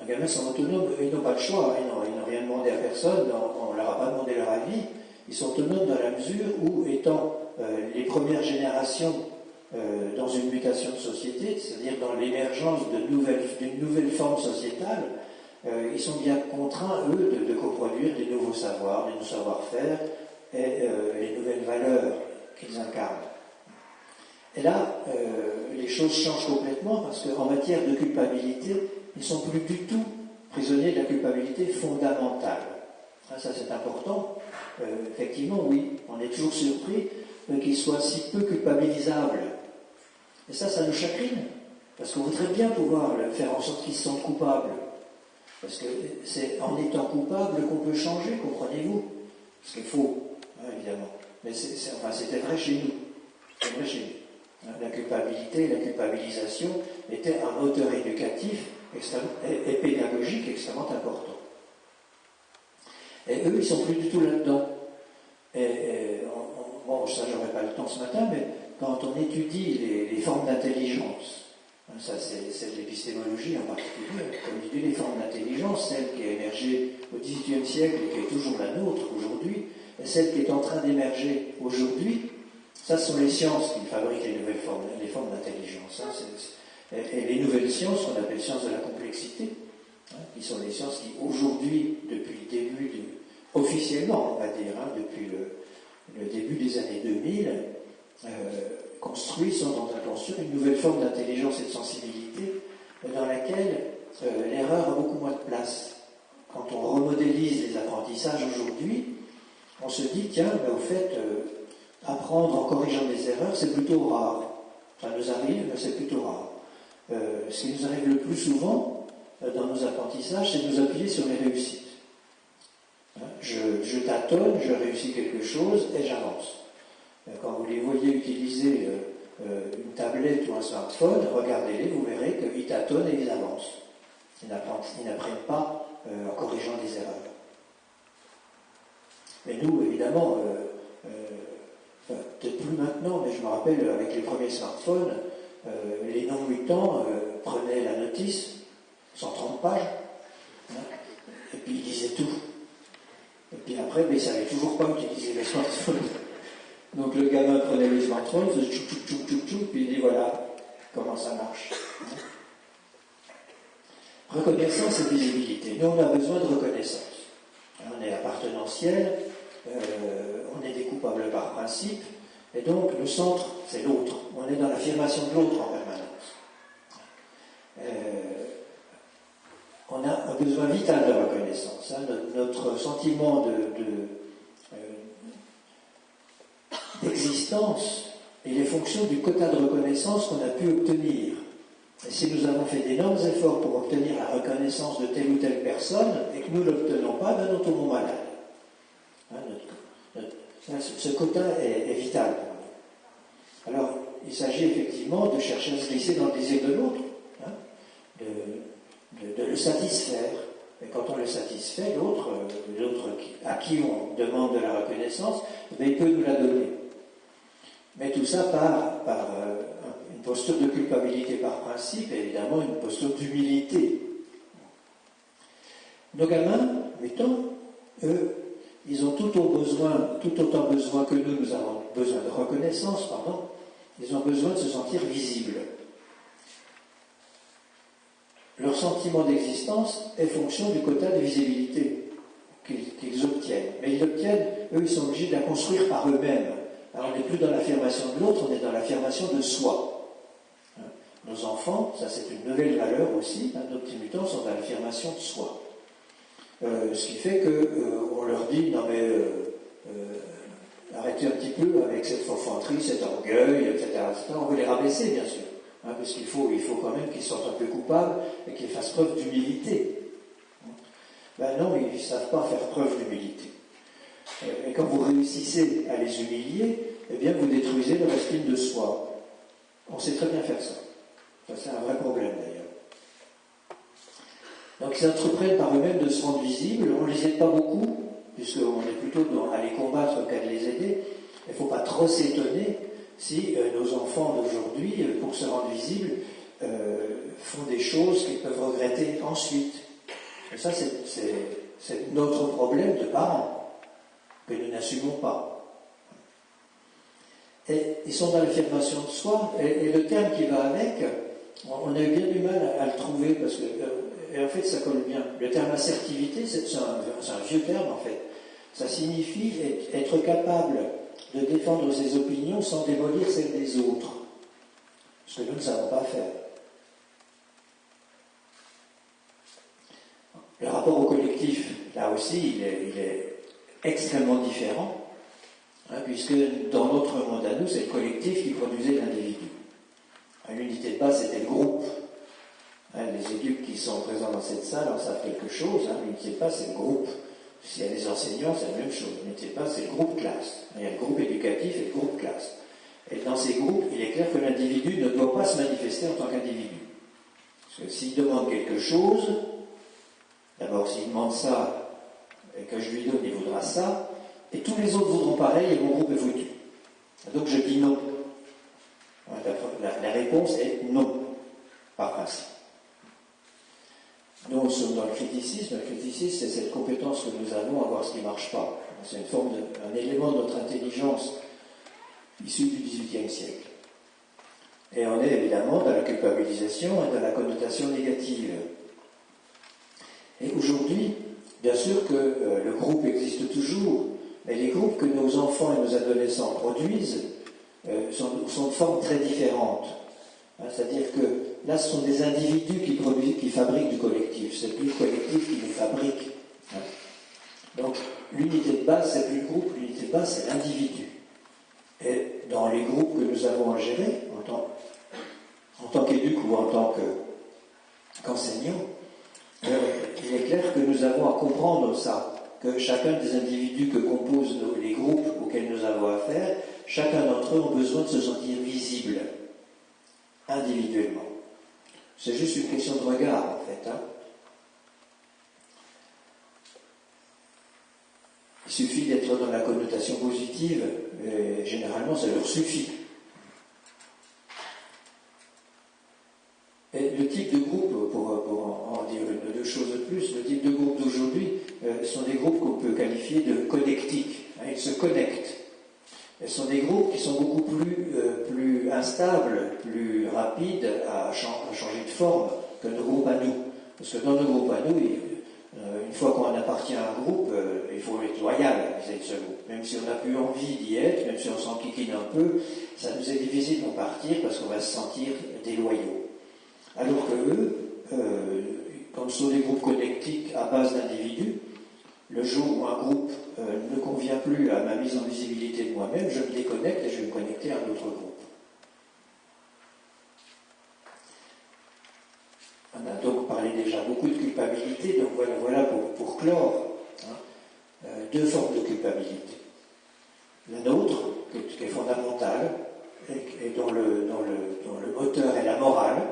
S3: Les gamins sont autonomes, ils n'ont pas le choix, ils n'ont rien demandé à personne, on ne leur a pas demandé leur avis, Ils sont autonomes dans la mesure où, étant les premières générations dans une mutation de société, c'est-à-dire dans l'émergence d'une nouvelle forme sociétale, ils sont bien contraints, eux, de coproduire des nouveaux savoirs, des nouveaux savoir-faire et les nouvelles valeurs qu'ils incarnent. Et là, les choses changent complètement parce qu'en matière de culpabilité, ils ne sont plus du tout prisonniers de la culpabilité fondamentale. Ça, c'est important. Effectivement, oui, on est toujours surpris qu'ils soient si peu culpabilisables. Et ça nous chagrine, parce qu'on voudrait bien pouvoir faire en sorte qu'ils se sentent coupables. Parce que c'est en étant coupable qu'on peut changer, comprenez-vous? Ce qui est faux, hein, évidemment. Mais c'était vrai chez nous. C'est vrai chez nous. La culpabilité, la culpabilisation était un moteur éducatif et pédagogique extrêmement important. Et eux, ils ne sont plus du tout là-dedans. Bon, ça, j'aurais pas le temps ce matin, mais quand on étudie les formes d'intelligence, ça c'est de l'épistémologie en particulier, comme on étudie les formes d'intelligence, celle qui a émergé au XVIIIe siècle et qui est toujours la nôtre aujourd'hui, et celle qui est en train d'émerger aujourd'hui, ça sont les sciences qui fabriquent les formes d'intelligence. Hein, et les nouvelles sciences, qu'on appelle sciences de la complexité, hein, qui sont les sciences qui aujourd'hui, depuis le début, officiellement on va dire, hein, depuis le début des années 2000, sont en train de construire une nouvelle forme d'intelligence et de sensibilité dans laquelle l'erreur a beaucoup moins de place. Quand on remodélise les apprentissages aujourd'hui, on se dit, tiens, mais au fait, apprendre en corrigeant des erreurs, c'est plutôt rare. Ça nous arrive, mais c'est plutôt rare. Ce qui nous arrive le plus souvent dans nos apprentissages, c'est de nous appuyer sur les réussites. Je tâtonne, je réussis quelque chose et j'avance. Quand vous les voyez utiliser une tablette ou un smartphone, regardez-les, vous verrez qu'ils tâtonnent et ils avancent. Ils n'apprennent pas en corrigeant des erreurs. Mais nous, évidemment, peut-être plus maintenant, mais je me rappelle avec les premiers smartphones, les non-mutants prenaient la notice, 130 pages, hein, et puis ils disaient tout. Et puis après, ils ne savaient toujours pas utiliser les smartphones. Donc le gamin prenait les smartphones, faisait tchou tchou tchou tchou tchou, puis il dit voilà comment ça marche. Reconnaissance et visibilité. Nous, on a besoin de reconnaissance. On est appartenentiel, on est découpable par principe, et donc le centre, c'est l'autre. On est dans l'affirmation de l'autre en permanence. On a un besoin vital de reconnaissance. Hein. Notre sentiment d'existence, il est fonction du quota de reconnaissance qu'on a pu obtenir. Et si nous avons fait d'énormes efforts pour obtenir la reconnaissance de telle ou telle personne et que nous ne l'obtenons pas, ben nous tombons malades. Hein, ce quota est vital pour nous. Alors, il s'agit effectivement de chercher à se glisser dans le désir de l'autre, hein, de le satisfaire. Et quand on le satisfait, l'autre à qui on demande de la reconnaissance, il peut nous la donner. Mais tout ça par une posture de culpabilité par principe et évidemment une posture d'humilité. Nos gamins, mettons, eux, ils ont tout autant besoin que nous avons besoin de reconnaissance, ils ont besoin de se sentir visibles. Leur sentiment d'existence est fonction du quota de visibilité qu'ils obtiennent. Mais ils l'obtiennent, eux, ils sont obligés de la construire par eux-mêmes. Alors on n'est plus dans l'affirmation de l'autre, on est dans l'affirmation de soi. Nos enfants, ça c'est une nouvelle valeur aussi, nos petits mutants sont dans l'affirmation de soi. Ce qui fait qu'on leur dit, non mais arrêtez un petit peu avec cette forfanterie, cet orgueil, etc., etc. On veut les rabaisser, bien sûr. Parce qu'il faut quand même qu'ils se sentent un peu coupables et qu'ils fassent preuve d'humilité. Ben non, ils ne savent pas faire preuve d'humilité. Et quand vous réussissez à les humilier, eh bien vous détruisez leur estime de soi. On sait très bien faire ça. Ça, c'est un vrai problème d'ailleurs. Donc ils entreprennent par eux-mêmes de se rendre visibles. On ne les aide pas beaucoup, puisqu'on est plutôt à les combattre qu'à les aider. Il ne faut pas trop s'étonner si nos enfants d'aujourd'hui, pour se rendre visibles, font des choses qu'ils peuvent regretter ensuite. Et ça, c'est notre problème de parents. que nous n'assumons pas. Et ils sont dans l'affirmation de soi, et le terme qui va avec, on a eu bien du mal à le trouver, parce que, et en fait ça colle bien. Le terme assertivité, c'est un vieux terme en fait. Ça signifie être capable de défendre ses opinions sans démolir celles des autres. Ce que nous ne savons pas faire. Le rapport au collectif, là aussi, il est extrêmement différent, puisque dans notre monde à nous, c'est le collectif qui produisait l'individu. L'unité de base, c'était le groupe. Les éduques qui sont présents dans cette salle en savent quelque chose. L'unité de base, c'est le groupe. S'il y a des enseignants, c'est la même chose. L'unité de base, c'est le groupe classe. Il y a le groupe éducatif et le groupe classe. Et dans ces groupes, il est clair que l'individu ne doit pas se manifester en tant qu'individu. Parce que s'il demande quelque chose, d'abord s'il demande ça, et que je lui donne, il voudra ça, et tous les autres voudront pareil, et mon groupe est foutu. Donc je dis non. La réponse est non, par principe. Nous sommes dans le criticisme. Le criticisme, c'est cette compétence que nous avons à voir ce qui ne marche pas. C'est un élément de notre intelligence issu du XVIIIe siècle. Et on est évidemment dans la culpabilisation et dans la connotation négative. Et aujourd'hui, bien sûr que le groupe existe toujours, mais les groupes que nos enfants et nos adolescents produisent sont de formes très différentes. C'est-à-dire que là, ce sont des individus qui fabriquent du collectif. C'est plus le collectif qui les fabrique. Donc, l'unité de base, c'est plus le groupe. L'unité de base, c'est l'individu. Et dans les groupes que nous avons à gérer, en tant qu'éduc ou en tant qu'enseignant, il est clair que nous avons à comprendre ça, que chacun des individus que composent les groupes auxquels nous avons affaire, chacun d'entre eux a besoin de se sentir visible, individuellement. C'est juste une question de regard, en fait. Il suffit d'être dans la connotation positive, et généralement ça leur suffit. Et le type de groupe, pour en dire deux choses de plus, le type de groupe d'aujourd'hui sont des groupes qu'on peut qualifier de connectiques. Ils se connectent. Ce sont des groupes qui sont beaucoup plus instables, plus rapides à changer de forme que nos groupes à nous. Parce que dans nos groupes à nous, une fois qu'on appartient à un groupe, il faut être loyal vis-à-vis de ce groupe. Même si on n'a plus envie d'y être, même si on s'enquiquine un peu, ça nous est difficile d'en partir parce qu'on va se sentir déloyaux. Alors que eux, comme ce sont des groupes connectiques à base d'individus, le jour où un groupe ne convient plus à ma mise en visibilité de moi-même, je me déconnecte et je vais me connecter à un autre groupe. On a donc parlé déjà beaucoup de culpabilité, donc voilà pour clore deux formes de culpabilité. La nôtre, qui est fondamentale, et dont le moteur est la morale,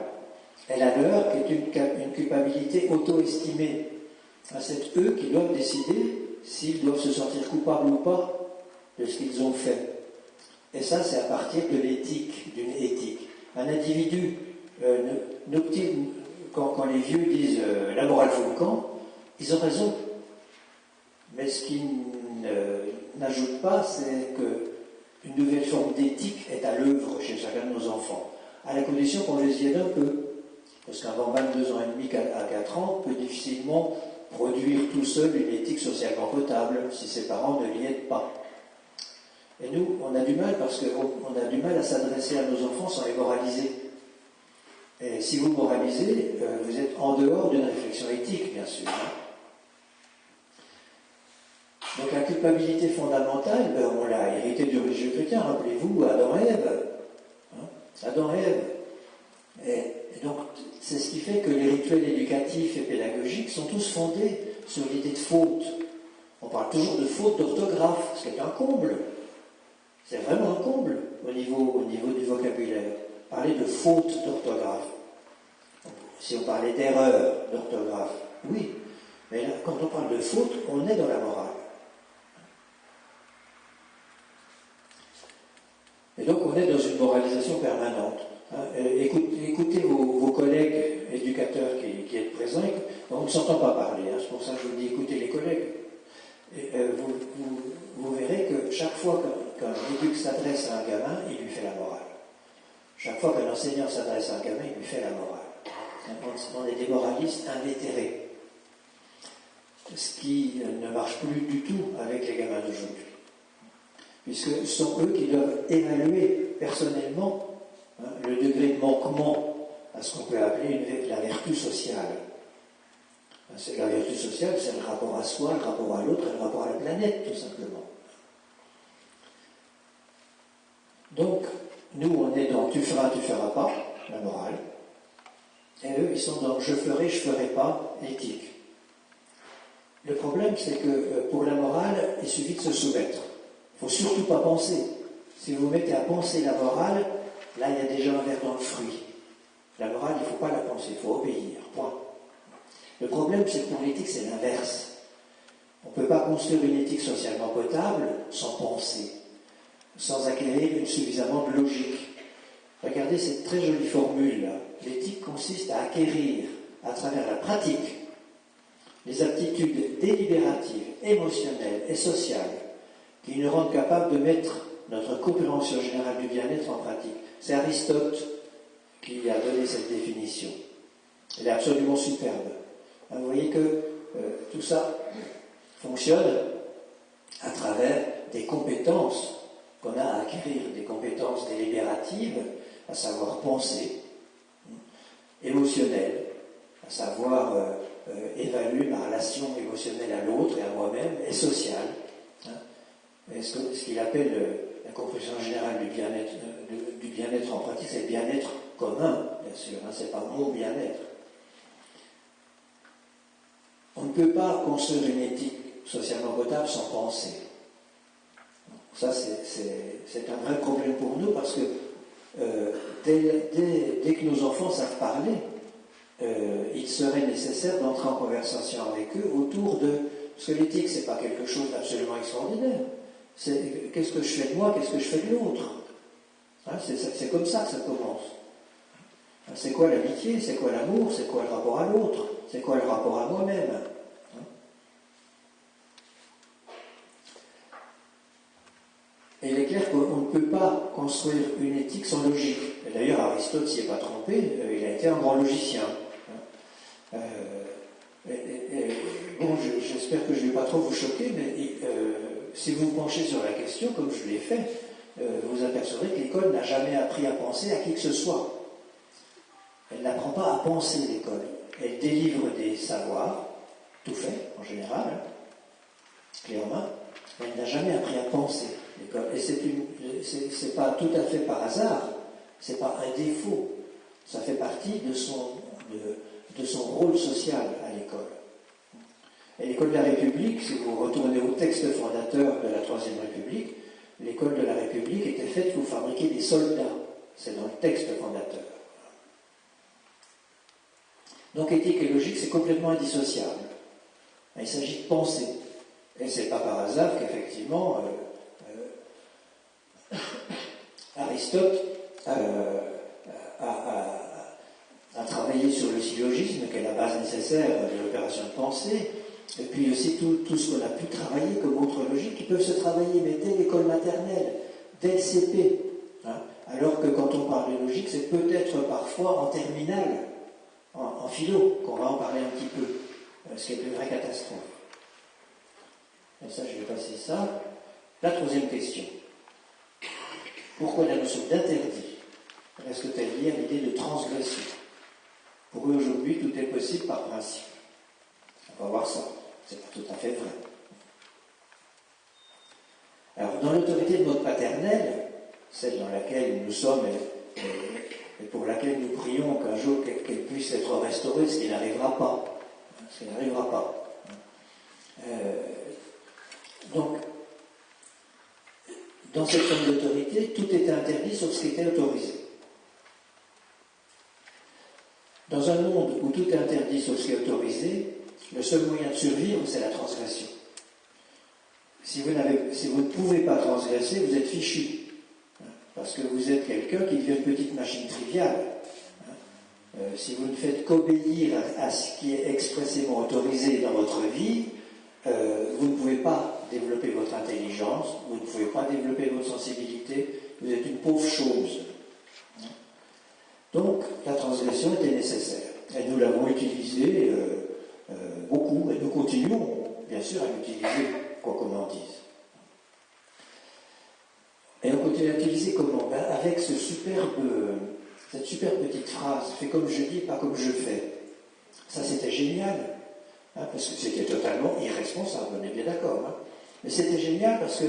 S3: et la leur, qui est une culpabilité auto-estimée. C'est eux qui doivent décider s'ils doivent se sentir coupables ou pas de ce qu'ils ont fait. Et ça, c'est à partir de l'éthique, d'une éthique. Un individu, quand les vieux disent la morale fout le camp, ils ont raison. Mais ce qu'ils n'ajoutent pas, c'est qu'une nouvelle forme d'éthique est à l'œuvre chez chacun de nos enfants, à la condition qu'on les y aide un peu. Parce qu'un bambin de 2 ans et demi à 4 ans peut difficilement produire tout seul une éthique socialement potable si ses parents ne l'y aident pas. Et nous, on a du mal parce qu'on a du mal à s'adresser à nos enfants sans les moraliser. Et si vous moralisez, vous êtes en dehors d'une réflexion éthique, bien sûr. Donc la culpabilité fondamentale, on l'a héritée du religieux chrétien, rappelez-vous, Adam et Ève. Adam et Ève. Et donc, c'est ce qui fait que les rituels éducatifs et pédagogiques sont tous fondés sur l'idée de faute. On parle toujours de faute d'orthographe, ce qui est un comble. C'est vraiment un comble au niveau du vocabulaire. Parler de faute d'orthographe. Si on parlait d'erreur d'orthographe, oui. Mais là, quand on parle de faute, on est dans la morale. Et donc, on est dans une moralisation permanente. Écoutez vos collègues éducateurs qui êtes présents. On ne s'entend pas parler, c'est pour ça que je vous dis écoutez les collègues. Et, vous verrez que chaque fois qu'un éduc s'adresse à un gamin, il lui fait la morale. Chaque fois qu'un enseignant s'adresse à un gamin, il lui fait la morale. On est des moralistes invétérés. Ce qui ne marche plus du tout avec les gamins d'aujourd'hui. Puisque ce sont eux qui doivent évaluer personnellement le degré de manquement à ce qu'on peut appeler la vertu sociale. La vertu sociale, c'est le rapport à soi, le rapport à l'autre, et le rapport à la planète, tout simplement. Donc, nous, on est dans tu feras pas, la morale. Et eux, ils sont dans je ferai pas, l'éthique. Le problème, c'est que pour la morale, il suffit de se soumettre. Il ne faut surtout pas penser. Si vous vous mettez à penser la morale, là, il y a déjà un verre dans le fruit. La morale, il ne faut pas la penser, il faut obéir, point. Le problème, c'est que pour l'éthique, c'est l'inverse. On ne peut pas construire une éthique socialement potable sans penser, sans acquérir suffisamment de logique. Regardez cette très jolie formule-là. L'éthique consiste à acquérir, à travers la pratique, les aptitudes délibératives, émotionnelles et sociales qui nous rendent capables de mettre notre compréhension générale du bien-être en pratique. C'est Aristote qui a donné cette définition. Elle est absolument superbe. Vous voyez que tout ça fonctionne à travers des compétences qu'on a à acquérir, des compétences délibératives, à savoir penser, émotionnelles, à savoir évaluer ma relation émotionnelle à l'autre et à moi-même, et sociale. Ce qu'il appelle la compréhension générale du bien-être en pratique, c'est le bien-être commun, bien sûr, c'est pas mon bien-être. On ne peut pas construire une éthique socialement potable sans penser. Ça, c'est un vrai problème pour nous parce que dès que nos enfants savent parler, il serait nécessaire d'entrer en conversation avec eux autour de... Parce que l'éthique, c'est pas quelque chose d'absolument extraordinaire. C'est qu'est-ce que je fais de moi, qu'est-ce que je fais de l'autre. C'est comme ça que ça commence. C'est quoi l'amitié, c'est quoi l'amour, c'est quoi le rapport à l'autre, c'est quoi le rapport à moi-même. Et il est clair qu'on ne peut pas construire une éthique sans logique. Et d'ailleurs, Aristote s'y est pas trompé, il a été un grand logicien. Bon, j'espère que je ne vais pas trop vous choquer, mais si vous vous penchez sur la question, comme je l'ai fait, vous apercevrez que l'école n'a jamais appris à penser à qui que ce soit. Elle n'apprend pas à penser, l'école. Elle délivre des savoirs, tout fait, en général, clé en main, mais elle n'a jamais appris à penser, l'école. Et c'est pas tout à fait par hasard, c'est pas un défaut, ça fait partie de son rôle social à l'école. Et l'école de la République, si vous retournez au texte fondateur de la Troisième République, l'école de la République était faite pour fabriquer des soldats. C'est dans le texte fondateur. Donc éthique et logique, c'est complètement indissociable. Il s'agit de penser. Et c'est pas par hasard qu'effectivement, Aristote a travaillé sur le syllogisme, qui est la base nécessaire de l'opération de pensée, et puis aussi tout ce qu'on a pu travailler comme autre logique, qui peuvent se travailler, mais dès l'école maternelle, dès le CP. Alors que quand on parle de logique, c'est peut-être parfois en terminale, en philo, qu'on va en parler un petit peu, ce qui est une vraie catastrophe. Et ça, je vais passer ça. La troisième question. Pourquoi la notion d'interdit reste-t-elle liée à l'idée de transgression? Pour eux, aujourd'hui, tout est possible par principe. On va voir ça. C'est pas tout à fait vrai. Alors, dans l'autorité de notre paternelle, celle dans laquelle nous sommes et pour laquelle nous prions qu'un jour qu'elle puisse être restaurée, ce qui n'arrivera pas. Ce qui n'arrivera pas. Donc, dans cette forme d'autorité, tout était interdit sauf ce qui était autorisé. Dans un monde où tout est interdit sauf ce qui est autorisé, le seul moyen de survivre, c'est la transgression. Si vous ne pouvez pas transgresser, vous êtes fichu. Parce que vous êtes quelqu'un qui devient une petite machine triviale. Si vous ne faites qu'obéir à ce qui est expressément autorisé dans votre vie, vous ne pouvez pas développer votre intelligence, vous ne pouvez pas développer votre sensibilité, vous êtes une pauvre chose. Donc, la transgression était nécessaire. Et nous l'avons utilisée beaucoup, et nous continuons, bien sûr, à l'utiliser, quoi qu'on en dise. Et on continue à l'utiliser comment? Avec cette superbe petite phrase, fais comme je dis, pas comme je fais. Ça, c'était génial, parce que c'était totalement irresponsable, on est bien d'accord. Mais c'était génial parce que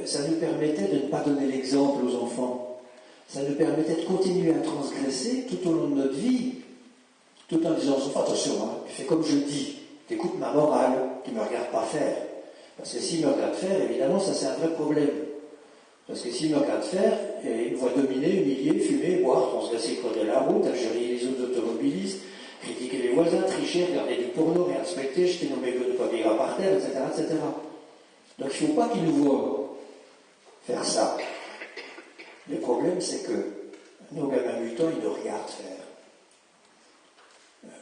S3: ça nous permettait de ne pas donner l'exemple aux enfants. Ça nous permettait de continuer à transgresser tout au long de notre vie, tout en disant aux enfants, attention, tu fais comme je dis, tu écoutes ma morale, tu ne me regardes pas faire. Parce que s'il me regarde faire, évidemment, ça c'est un vrai problème. Parce que s'il me regarde faire, il me voit dominer, humilier, fumer, boire, transgresser le code de la route, injurier les autres automobilistes, critiquer les voisins, tricher, regarder du porno, réinspecter, jeter nos mégots de papier par terre, etc., etc. Donc il ne faut pas qu'il nous voit faire ça. Le problème, c'est que nos gamins mutants, ils nous regardent faire.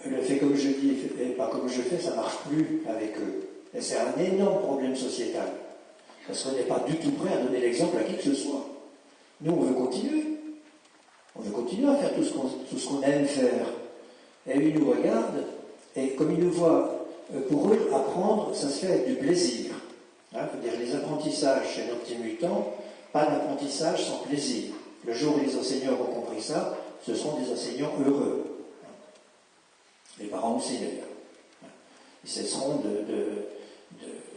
S3: Le fait comme je dis et pas comme je fais, ça ne marche plus avec eux. Et c'est un énorme problème sociétal. Parce qu'on n'est pas du tout prêt à donner l'exemple à qui que ce soit. Nous, on veut continuer. On veut continuer à faire tout ce qu'on aime faire. Et ils nous regardent, et comme ils nous voient, pour eux, apprendre, ça se fait avec du plaisir. C'est-à-dire les apprentissages chez nos petits mutants, pas d'apprentissage sans plaisir. Le jour où les enseignants auront compris ça, ce seront des enseignants heureux. Les parents aussi, d'ailleurs. Ils cesseront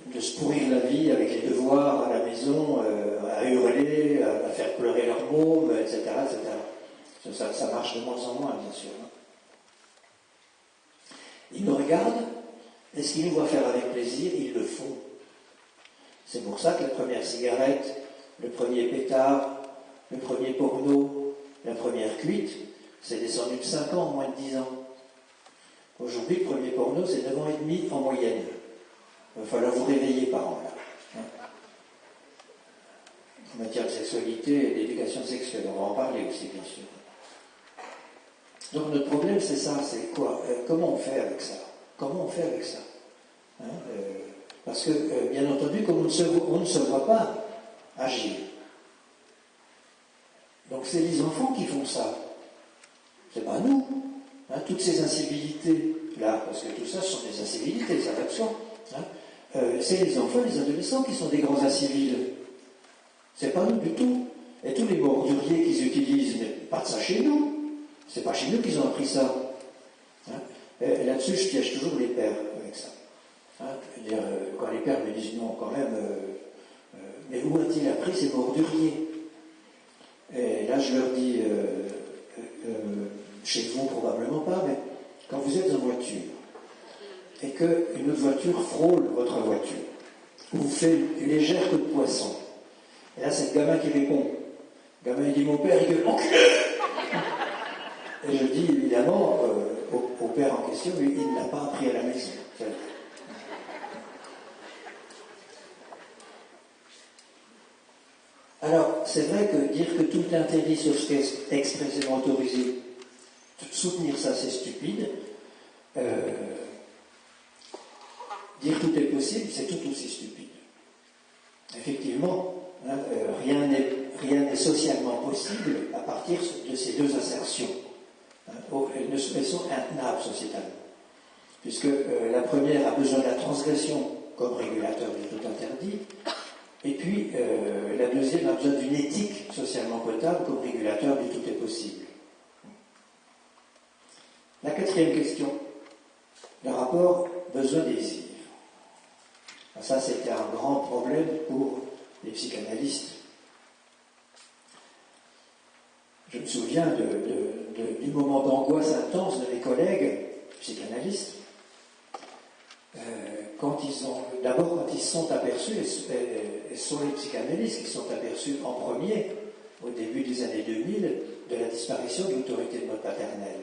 S3: de se pourrir la vie avec les devoirs à la maison, à hurler, à faire pleurer leurs mômes, etc., etc. Ça marche de moins en moins, bien sûr. Ils nous regardent, et ce qu'ils nous voient faire avec plaisir, ils le font. C'est pour ça que la première cigarette, le premier pétard, le premier porno, la première cuite, c'est descendu de 5 ans en moins de 10 ans. Aujourd'hui, le premier porno, c'est 9 ans et demi en moyenne. Il va falloir vous réveiller, parents, là. En matière de sexualité et d'éducation sexuelle, on va en parler aussi, bien sûr. Donc notre problème, c'est ça, c'est quoi? Comment on fait avec ça? Comment on fait avec ça? Parce que, bien entendu, comme on ne se voit pas agir. Donc c'est les enfants qui font ça. C'est pas nous. Toutes ces incivilités-là, parce que tout ça, ce sont des incivilités, ça va de soi. C'est les enfants, les adolescents qui sont des grands incivils. C'est pas nous du tout. Et tous les borduriers qu'ils utilisent, mais pas de ça chez nous. C'est pas chez nous qu'ils ont appris ça. Et là-dessus, je piège toujours les pères avec ça. C'est-à-dire, quand les pères me disent non, quand même, mais où a-t-il appris ces borduriers? Et là, je leur dis, chez vous probablement pas, mais quand vous êtes en voiture et qu'une autre voiture frôle votre voiture, vous fait une légère queue de poisson, et là, c'est le gamin qui répond. Le gamin, il dit, mon père, il gueule, enculé! Et je dis, évidemment, au père en question, lui, il ne l'a pas appris à la maison. Alors, c'est vrai que dire que tout est interdit sauf ce qui est expressément autorisé, soutenir ça, c'est stupide. Dire tout est possible, c'est tout aussi stupide. Effectivement, rien n'est socialement possible à partir de ces deux assertions. Elles sont intenables sociétalement. Puisque la première a besoin de la transgression comme régulateur du tout interdit, et puis la deuxième a besoin d'une éthique socialement potable comme régulateur du tout est possible. La quatrième question, le rapport besoin-désir. Ça, c'était un grand problème pour les psychanalystes. Je me souviens du moment d'angoisse intense de mes collègues psychanalystes, quand ils se sont aperçus, et ce sont les psychanalystes qui se sont aperçus en premier, au début des années 2000, de la disparition de l'autorité de mode paternel.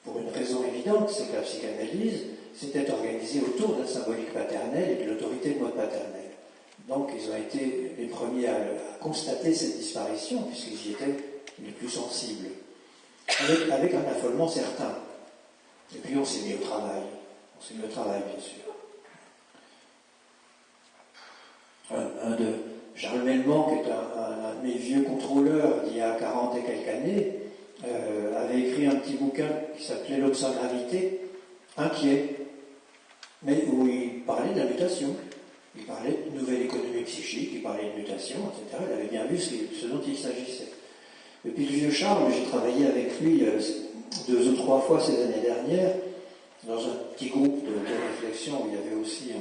S3: Pour une raison évidente, c'est que la psychanalyse s'était organisée autour d'un symbolique paternel et de l'autorité de mode paternel. Donc ils ont été les premiers à constater cette disparition, puisqu'ils y étaient les plus sensibles, avec un affolement certain. Et puis on s'est mis au travail. On s'est mis au travail, bien sûr. Charles Melman, qui est un de mes vieux contrôleurs d'il y a 40 et quelques années, avait écrit un petit bouquin qui s'appelait L'homme sans gravité, inquiet, mais où il parlait de la mutation. Il parlait de nouvelle économie psychique, il parlait de mutation, etc. Il avait bien vu ce dont il s'agissait. Et puis le vieux Charles, j'ai travaillé avec lui 2 ou 3 fois ces années dernières, dans un petit groupe de réflexion où il y avait aussi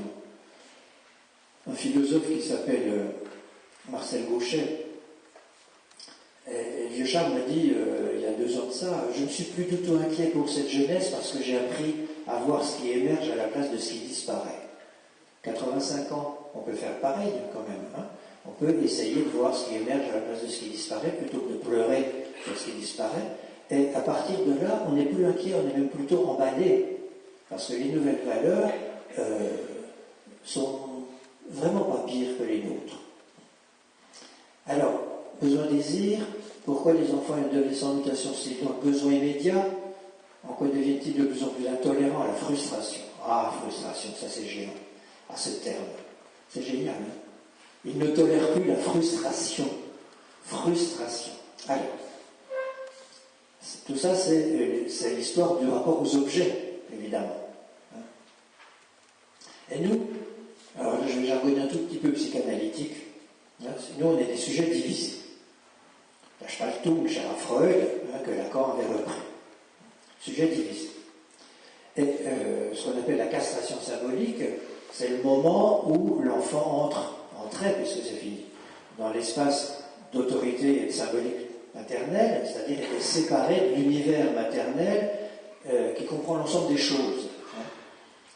S3: un philosophe qui s'appelle Marcel Gauchet. Et le vieux Charles m'a dit, il y a 2 ans de ça, je ne suis plus du tout inquiet pour cette jeunesse parce que j'ai appris à voir ce qui émerge à la place de ce qui disparaît. 85 ans, on peut faire pareil quand même. Hein. On peut essayer de voir ce qui émerge à la place de ce qui disparaît plutôt que de pleurer sur ce qui disparaît. Et à partir de là, on n'est plus inquiet, on est même plutôt emballé. Parce que les nouvelles valeurs sont vraiment pas pires que les nôtres. Alors, besoin-désir, pourquoi les enfants et adolescents en mutation c'est donc besoin immédiat? En quoi deviennent-ils de plus en plus intolérants à la frustration? Ah, frustration, ça c'est géant. Ah, ce terme, c'est génial. Hein, ils ne tolèrent plus la frustration. Frustration. Alors, tout ça, c'est l'histoire du rapport aux objets, évidemment. Et nous, alors là, je vais jargonner un tout petit peu psychanalytique. Nous, on est des sujets divisés. La Spaltung, cher à Freud, que Lacan avait repris. Sujet divisé. Et ce qu'on appelle la castration symbolique, c'est le moment où l'enfant entrait, puisque c'est fini, dans l'espace d'autorité et de symbolique maternelle, c'est-à-dire est séparé de l'univers maternel qui comprend l'ensemble des choses.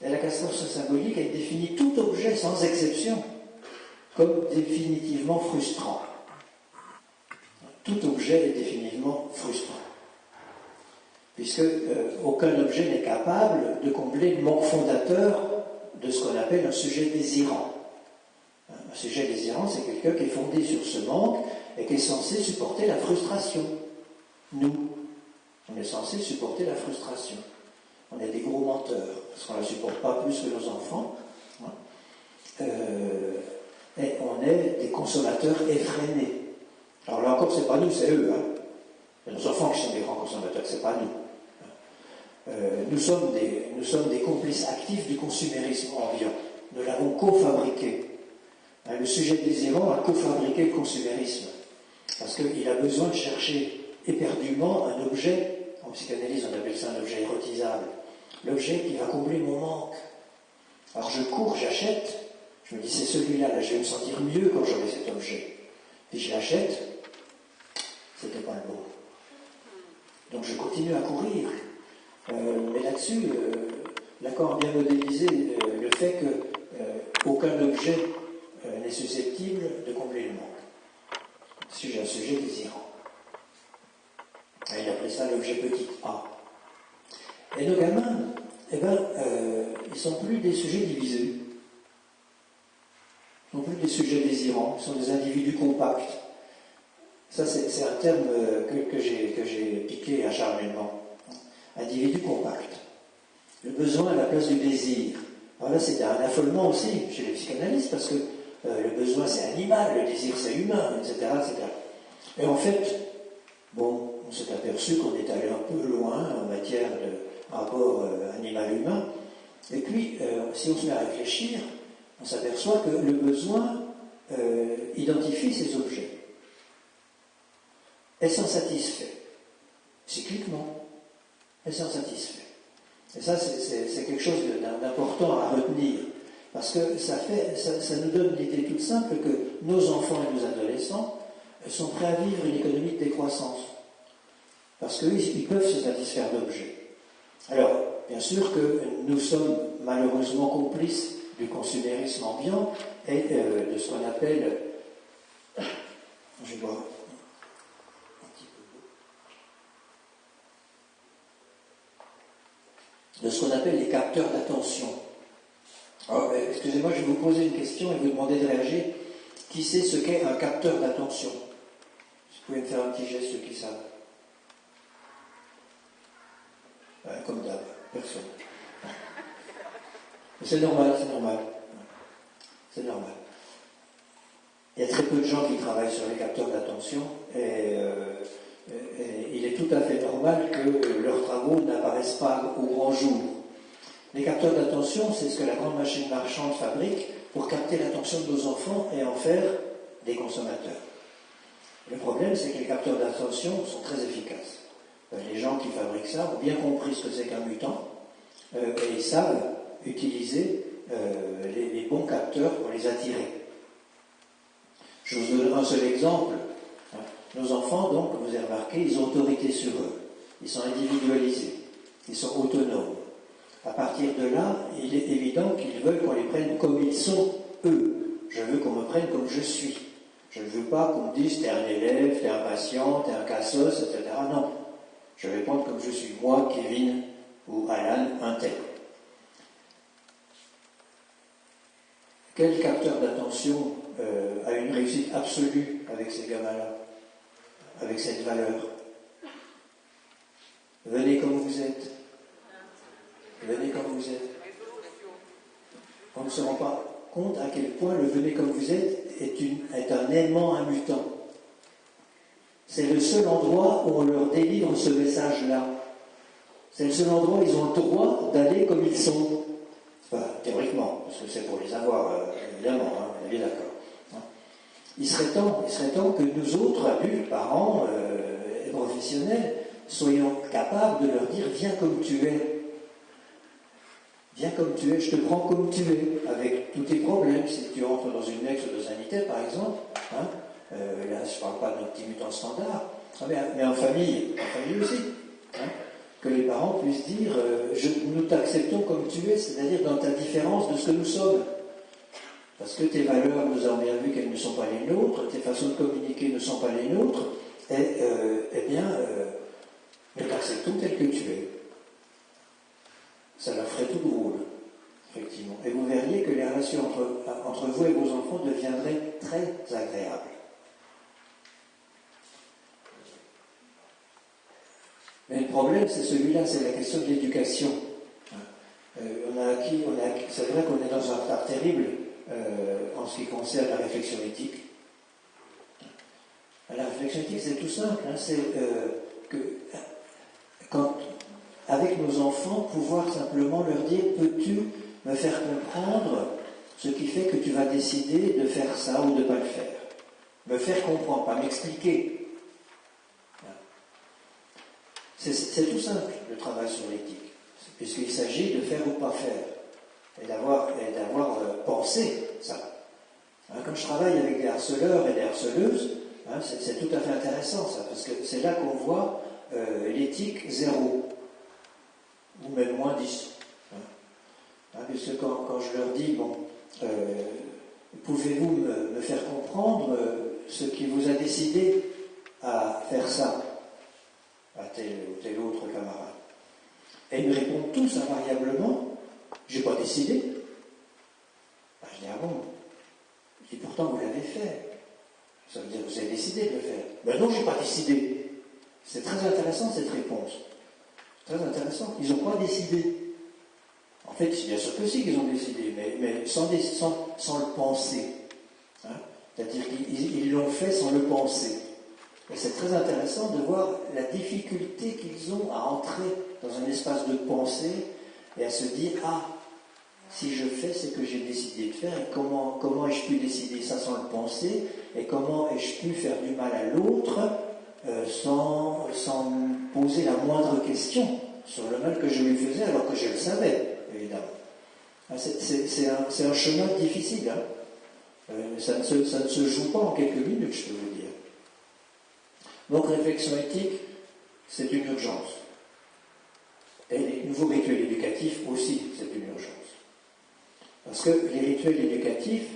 S3: Et la castration symbolique, elle définit tout objet sans exception comme définitivement frustrant. Tout objet est définitivement frustrant. Puisque aucun objet n'est capable de combler le manque fondateur de ce qu'on appelle un sujet désirant. Un sujet désirant, c'est quelqu'un qui est fondé sur ce manque et qui est censé supporter la frustration. Nous, on est censé supporter la frustration. On est des gros menteurs, parce qu'on ne la supporte pas plus que nos enfants. Et on est des consommateurs effrénés. Alors là encore, c'est pas nous, c'est eux. C'est nos enfants qui sont des grands consommateurs, c'est pas nous. Nous sommes des complices actifs du consumérisme ambiant. Nous l'avons co-fabriqué. Le sujet désirant a co-fabriqué le consumérisme. Parce qu'il a besoin de chercher éperdument un objet, en psychanalyse on appelle ça un objet érotisable, l'objet qui va combler mon manque. Alors je cours, j'achète, je me dis c'est celui-là, là je vais me sentir mieux quand j'aurai cet objet. Puis je l'achète, c'était pas le bon. Donc je continue à courir. Mais là-dessus, Lacan a bien modélisé le fait qu'aucun objet n'est susceptible de combler le manque. C'est un sujet désirant. Et il appelait ça l'objet petit a. Et nos gamins, ils ne sont plus des sujets divisés. Ils ne sont plus des sujets désirants. Ils sont des individus compacts. Ça, c'est un terme que j'ai piqué à Charles Melman. Individu compact. Le besoin à la place du désir. Alors là, c'est un affolement aussi chez les psychanalystes, parce que le besoin c'est animal, le désir c'est humain, etc., etc. Et en fait, bon, on s'est aperçu qu'on est allé un peu loin en matière de rapport animal-humain. Et puis, si on se met à réfléchir, on s'aperçoit que le besoin identifie ces objets. Elles sont satisfaits, cycliquement. Elles sont satisfaits. Et ça, c'est quelque chose d'important à retenir. Parce que ça nous donne l'idée toute simple que nos enfants et nos adolescents sont prêts à vivre une économie de décroissance. Parce qu'eux, ils peuvent se satisfaire d'objets. Alors, bien sûr que nous sommes malheureusement complices du consumérisme ambiant et de ce qu'on appelle... Je vais boire un petit peu d'eau. De ce qu'on appelle les capteurs d'attention. Alors, excusez-moi, je vais vous poser une question et vous demander de réagir. Qui sait ce qu'est un capteur d'attention? Vous pouvez me faire un petit geste, ceux qui savent. Comme d'hab, personne. C'est normal, c'est normal. C'est normal. Il y a très peu de gens qui travaillent sur les capteurs d'attention et il est tout à fait normal que leurs travaux n'apparaissent pas au grand jour. Les capteurs d'attention, c'est ce que la grande machine marchande fabrique pour capter l'attention de nos enfants et en faire des consommateurs. Le problème, c'est que les capteurs d'attention sont très efficaces. Les gens qui fabriquent ça ont bien compris ce que c'est qu'un mutant et ils savent utiliser les bons capteurs pour les attirer. Je vous donne un seul exemple. Nos enfants, donc, vous avez remarqué, ils ont autorité sur eux. Ils sont individualisés. Ils sont autonomes. À partir de là, il est évident qu'ils veulent qu'on les prenne comme ils sont, eux. Je veux qu'on me prenne comme je suis. Je ne veux pas qu'on me dise t'es un élève, t'es un patient, t'es un cassos, etc. Non. Je vais prendre comme je suis. Moi, Kevin ou Alan, un tel. Quel capteur d'attention a une réussite absolue avec ces gamins-là, avec cette valeur? Venez comme vous êtes. Venez comme vous êtes. On ne se rend pas compte à quel point le venez comme vous êtes est un aimant à mutant. C'est le seul endroit où on leur délivre ce message-là. C'est le seul endroit où ils ont le droit d'aller comme ils sont. Enfin, théoriquement, parce que c'est pour les avoir, évidemment, on est bien d'accord. Il serait temps que nous autres, adultes, parents et professionnels, soyons capables de leur dire « Viens comme tu es ». Viens comme tu es, je te prends comme tu es, avec tous tes problèmes. Si tu entres dans une ex-sanité, par exemple, là je ne parle pas d'un petit mutant standard, mais en famille aussi, que les parents puissent dire nous t'acceptons comme tu es, c'est-à-dire dans ta différence de ce que nous sommes. Parce que tes valeurs, nous avons bien vu qu'elles ne sont pas les nôtres, tes façons de communiquer ne sont pas les nôtres, et nous t'acceptons tel que tu es. Ça leur ferait tout drôle, effectivement. Et vous verriez que les relations entre vous et vos enfants deviendraient très agréables. Mais le problème, c'est celui-là, c'est la question de l'éducation. C'est vrai qu'on est dans un retard terrible en ce qui concerne la réflexion éthique. La réflexion éthique, c'est tout simple. C'est que avec nos enfants, pouvoir simplement leur dire « Peux-tu me faire comprendre ce qui fait que tu vas décider de faire ça ou de ne pas le faire ?» Me faire comprendre, pas m'expliquer. C'est tout simple, le travail sur l'éthique, puisqu'il s'agit de faire ou pas faire, et d'avoir pensé ça. Quand je travaille avec des harceleurs et des harceleuses, c'est tout à fait intéressant ça, parce que c'est là qu'on voit l'éthique 0. Ou même moins 10. Puisque quand je leur dis, pouvez-vous me faire comprendre ce qui vous a décidé à faire ça à tel ou tel autre camarade? Et ils me répondent tous invariablement, j'ai pas décidé. Je dis, ah bon? Je dis, pourtant vous l'avez fait. Ça veut dire que vous avez décidé de le faire. Ben non, j'ai pas décidé. C'est très intéressant cette réponse. Très intéressant. Ils n'ont pas décidé. En fait, bien sûr que si qu'ils ont décidé, mais sans le penser. C'est-à-dire qu'ils l'ont fait sans le penser. Et c'est très intéressant de voir la difficulté qu'ils ont à entrer dans un espace de pensée et à se dire « Ah, si je fais ce que j'ai décidé de faire, et comment ai-je pu décider ça sans le penser, et comment ai-je pu faire du mal à l'autre sans me poser la moindre question sur le mal que je lui faisais, alors que je le savais, évidemment. » C'est un chemin difficile. Ça ne se joue pas en quelques minutes, je peux vous dire. Donc, réflexion éthique, c'est une urgence. Et les nouveaux rituels éducatifs aussi, c'est une urgence. Parce que les rituels éducatifs,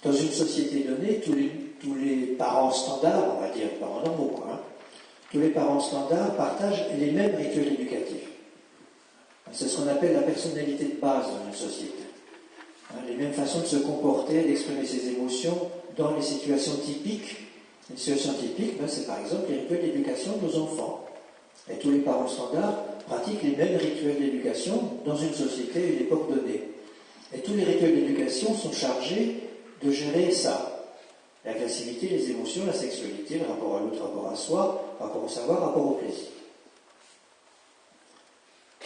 S3: dans une société donnée, tous les parents standards, on va dire, parents normaux, tous les parents standards partagent les mêmes rituels éducatifs. C'est ce qu'on appelle la personnalité de base dans une société. Les mêmes façons de se comporter, d'exprimer ses émotions dans les situations typiques. Une situation typique, c'est par exemple les rituels d'éducation de nos enfants. Et tous les parents standards pratiquent les mêmes rituels d'éducation dans une société et une époque donnée. Et tous les rituels d'éducation sont chargés de gérer ça. L'agressivité, les émotions, la sexualité, le rapport à l'autre, le rapport à soi, le rapport au savoir, le rapport au plaisir.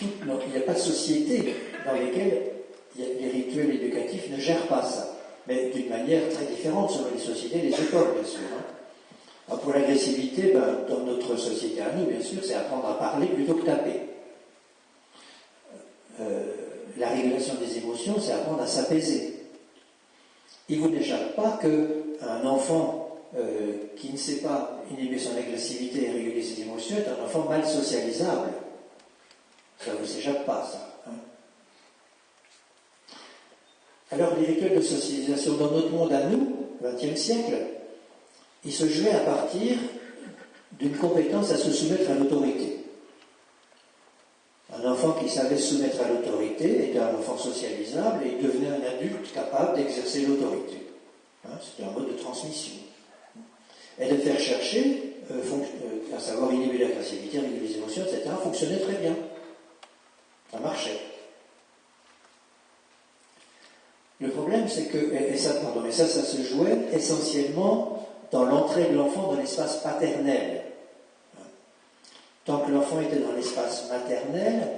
S3: Il n'y a pas de société dans laquelle les rituels éducatifs ne gèrent pas ça, mais d'une manière très différente selon les sociétés et les époques, bien sûr. Alors pour l'agressivité, dans notre société à nous, bien sûr, c'est apprendre à parler plutôt que taper. La régulation des émotions, c'est apprendre à s'apaiser. Il ne vous n'échappe pas qu'un enfant qui ne sait pas inhiber son agressivité et réguler ses émotions est un enfant mal socialisable. Ça ne vous échappe pas, ça. Alors, les rituels de socialisation dans notre monde à nous, XXe siècle, ils se jouaient à partir d'une compétence à se soumettre à l'autorité. Un enfant qui savait se soumettre à l'autorité était un enfant socialisable et il devenait un adulte capable d'exercer l'autorité. C'était un mode de transmission. Et de faire chercher, à savoir inhiber l'agressivité, réguler les émotions, etc., fonctionnait très bien. Ça marchait. Le problème, c'est que, ça se jouait essentiellement dans l'entrée de l'enfant dans l'espace paternel. Tant que l'enfant était dans l'espace maternel,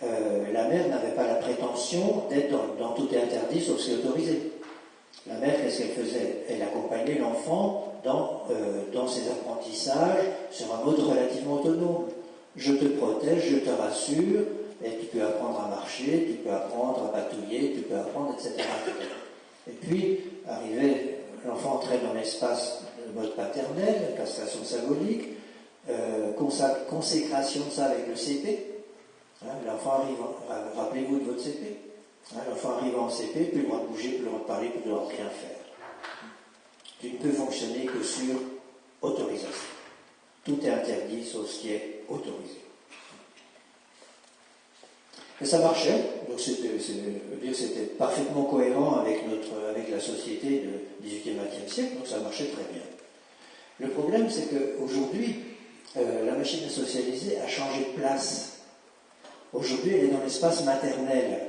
S3: la mère n'avait pas la prétention d'être dans tout est interdit sauf ce qui est autorisé. La mère, qu'est-ce qu'elle faisait? Elle accompagnait l'enfant dans ses apprentissages sur un mode relativement autonome. Je te protège, je te rassure, et tu peux apprendre à marcher, tu peux apprendre à patouiller, tu peux apprendre, etc. Et puis, l'enfant entrait dans l'espace de mode paternel, castration symbolique, consécration de ça avec le CP. L'enfant arrive, rappelez-vous de votre CP. L'enfant arrive en CP, plus le droit de bouger, plus le droit de parler, plus le droit de rien faire. Tu ne peux fonctionner que sur autorisation. Tout est interdit sauf ce qui est autorisé. Et ça marchait, donc c'était parfaitement cohérent avec la société du XVIIIe, XXe siècle, donc ça marchait très bien. Le problème, c'est qu'aujourd'hui, la machine à socialiser a changé de place. Aujourd'hui, elle est dans l'espace maternel.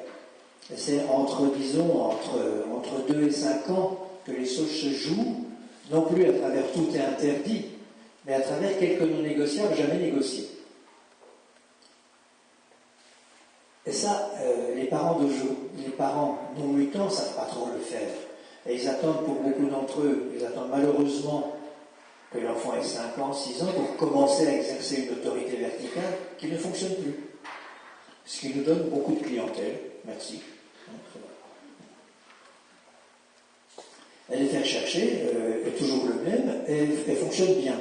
S3: Et c'est entre 2 et 5 ans que les choses se jouent, non plus à travers tout est interdit, mais à travers quelques non négociables jamais négociés. Et ça, les parents non mutants ne savent pas trop le faire. Et ils attendent, pour beaucoup d'entre eux, ils attendent malheureusement que l'enfant ait 5 ans, 6 ans pour commencer à exercer une autorité verticale qui ne fonctionne plus. Ce qui nous donne beaucoup de clientèle. Merci. Et les faire chercher est toujours le même et fonctionne bien.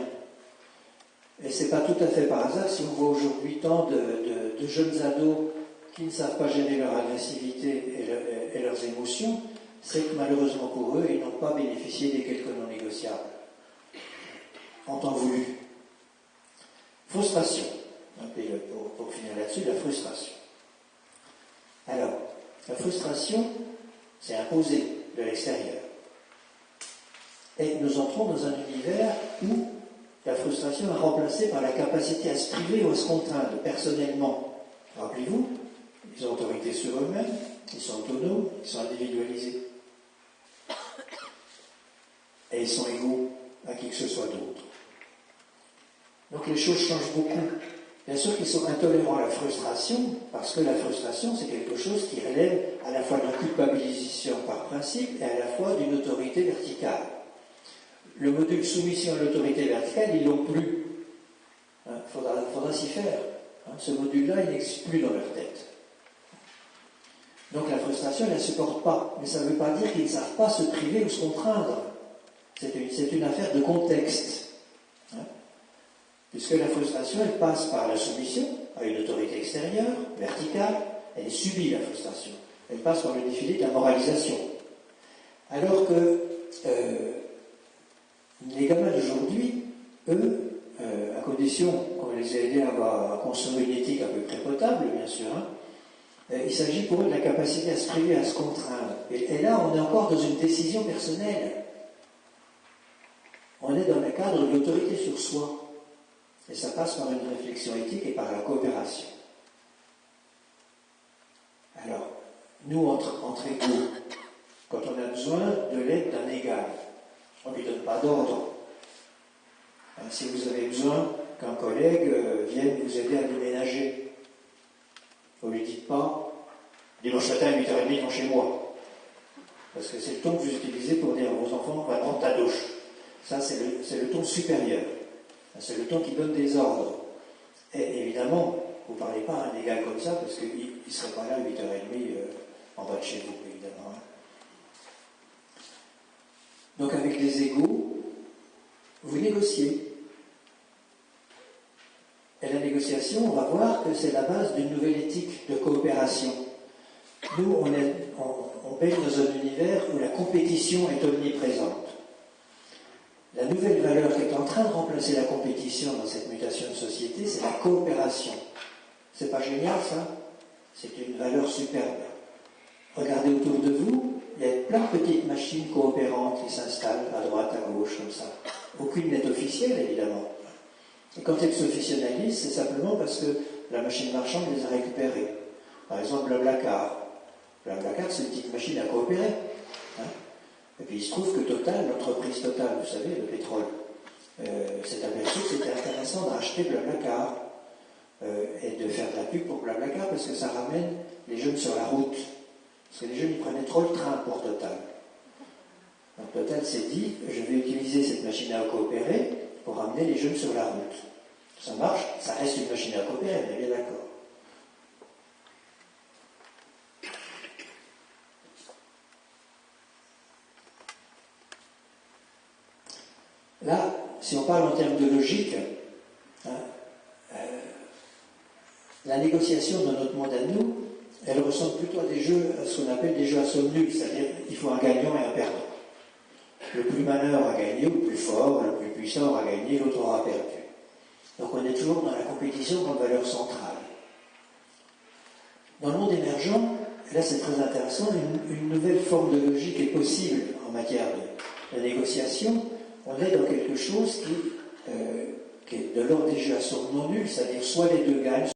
S3: Et c'est pas tout à fait par hasard si on voit aujourd'hui tant de jeunes ados qui ne savent pas gérer leur agressivité et leurs émotions, c'est que malheureusement pour eux, ils n'ont pas bénéficié des quelques non négociables. En temps voulu. Frustration. Pour finir là-dessus, la frustration. Alors, la frustration, c'est imposé de l'extérieur. Et nous entrons dans un univers où la frustration est remplacée par la capacité à se priver ou à se contraindre personnellement. Rappelez-vous, ils ont autorité sur eux-mêmes, ils sont autonomes, ils sont individualisés. Et ils sont égaux à qui que ce soit d'autre. Donc les choses changent beaucoup. Bien sûr qu'ils sont intolérants à la frustration, parce que la frustration, c'est quelque chose qui relève à la fois de la culpabilisation par principe et à la fois d'une autorité verticale. Le module soumission à l'autorité verticale, ils l'ont plus. Faudra s'y faire. Ce module-là, il n'existe plus dans leur tête. Donc la frustration, ils ne la supportent pas. Mais ça ne veut pas dire qu'ils ne savent pas se priver ou se contraindre. C'est une affaire de contexte. Puisque la frustration, elle passe par la soumission à une autorité extérieure, verticale, elle subit la frustration. Elle passe par le défilé de la moralisation. Alors que les gamins d'aujourd'hui, eux, à condition qu'on les ait aidés à consommer une éthique à peu près potable, bien sûr, il s'agit pour eux de la capacité à se priver, à se contraindre. Et là, on est encore dans une décision personnelle. On est dans le cadre de l'autorité sur soi. Et ça passe par une réflexion éthique et par la coopération. Alors, nous, entre égaux, quand on a besoin de l'aide d'un égal, On ne lui donne pas d'ordre. Si vous avez besoin qu'un collègue vienne vous aider à déménager, vous ne lui dites pas « dimanche matin à 8h30, ils vont chez moi ». Parce que c'est le ton que vous utilisez pour dire à vos enfants « va prendre ta douche ». Ça, c'est le ton supérieur. C'est le ton qui donne des ordres. Et évidemment, vous ne parlez pas à un égal comme ça, parce qu'il ne serait pas là à 8h30 en bas de chez vous, évidemment. Donc avec les égaux, vous négociez. Et la négociation, on va voir que c'est la base d'une nouvelle éthique de coopération. Nous, on baigne dans un univers où la compétition est omniprésente. La nouvelle valeur qui est en train de remplacer la compétition dans cette mutation de société, c'est la coopération. C'est pas génial, ça? C'est une valeur superbe. Regardez autour de vous, il y a plein de petites machines coopérantes qui s'installent à droite, à gauche, comme ça. Aucune n'est officielle, évidemment. Et quand elles s'officialisent, c'est simplement parce que la machine marchande les a récupérées. Par exemple, BlaBlaCar. BlaBlaCar, c'est une petite machine à coopérer. Et puis il se trouve que Total, l'entreprise Total, vous savez, le pétrole, s'est aperçu que c'était intéressant de racheter BlaBlaCar et de faire de la pub pour BlaBlaCar parce que ça ramène les jeunes sur la route. Parce que les jeunes, ils prenaient trop le train pour Total. Donc Total s'est dit, je vais utiliser cette machine à coopérer pour ramener les jeunes sur la route. Ça marche, ça reste une machine à coopérer, on est bien d'accord. Là, si on parle en termes de logique, la négociation dans notre monde à nous, elle ressemble plutôt à ce qu'on appelle des jeux à somme nulle, c'est-à-dire qu'il faut un gagnant et un perdant. Le plus malheur a gagné, ou le plus fort, le plus puissant aura gagné, l'autre aura perdu. Donc on est toujours dans la compétition comme valeur centrale. Dans le monde émergent, et là c'est très intéressant, une nouvelle forme de logique est possible en matière de négociation. On est dans quelque chose qui est de l'ordre des jeux à somme non nulle, c'est-à-dire soit les deux gagnent,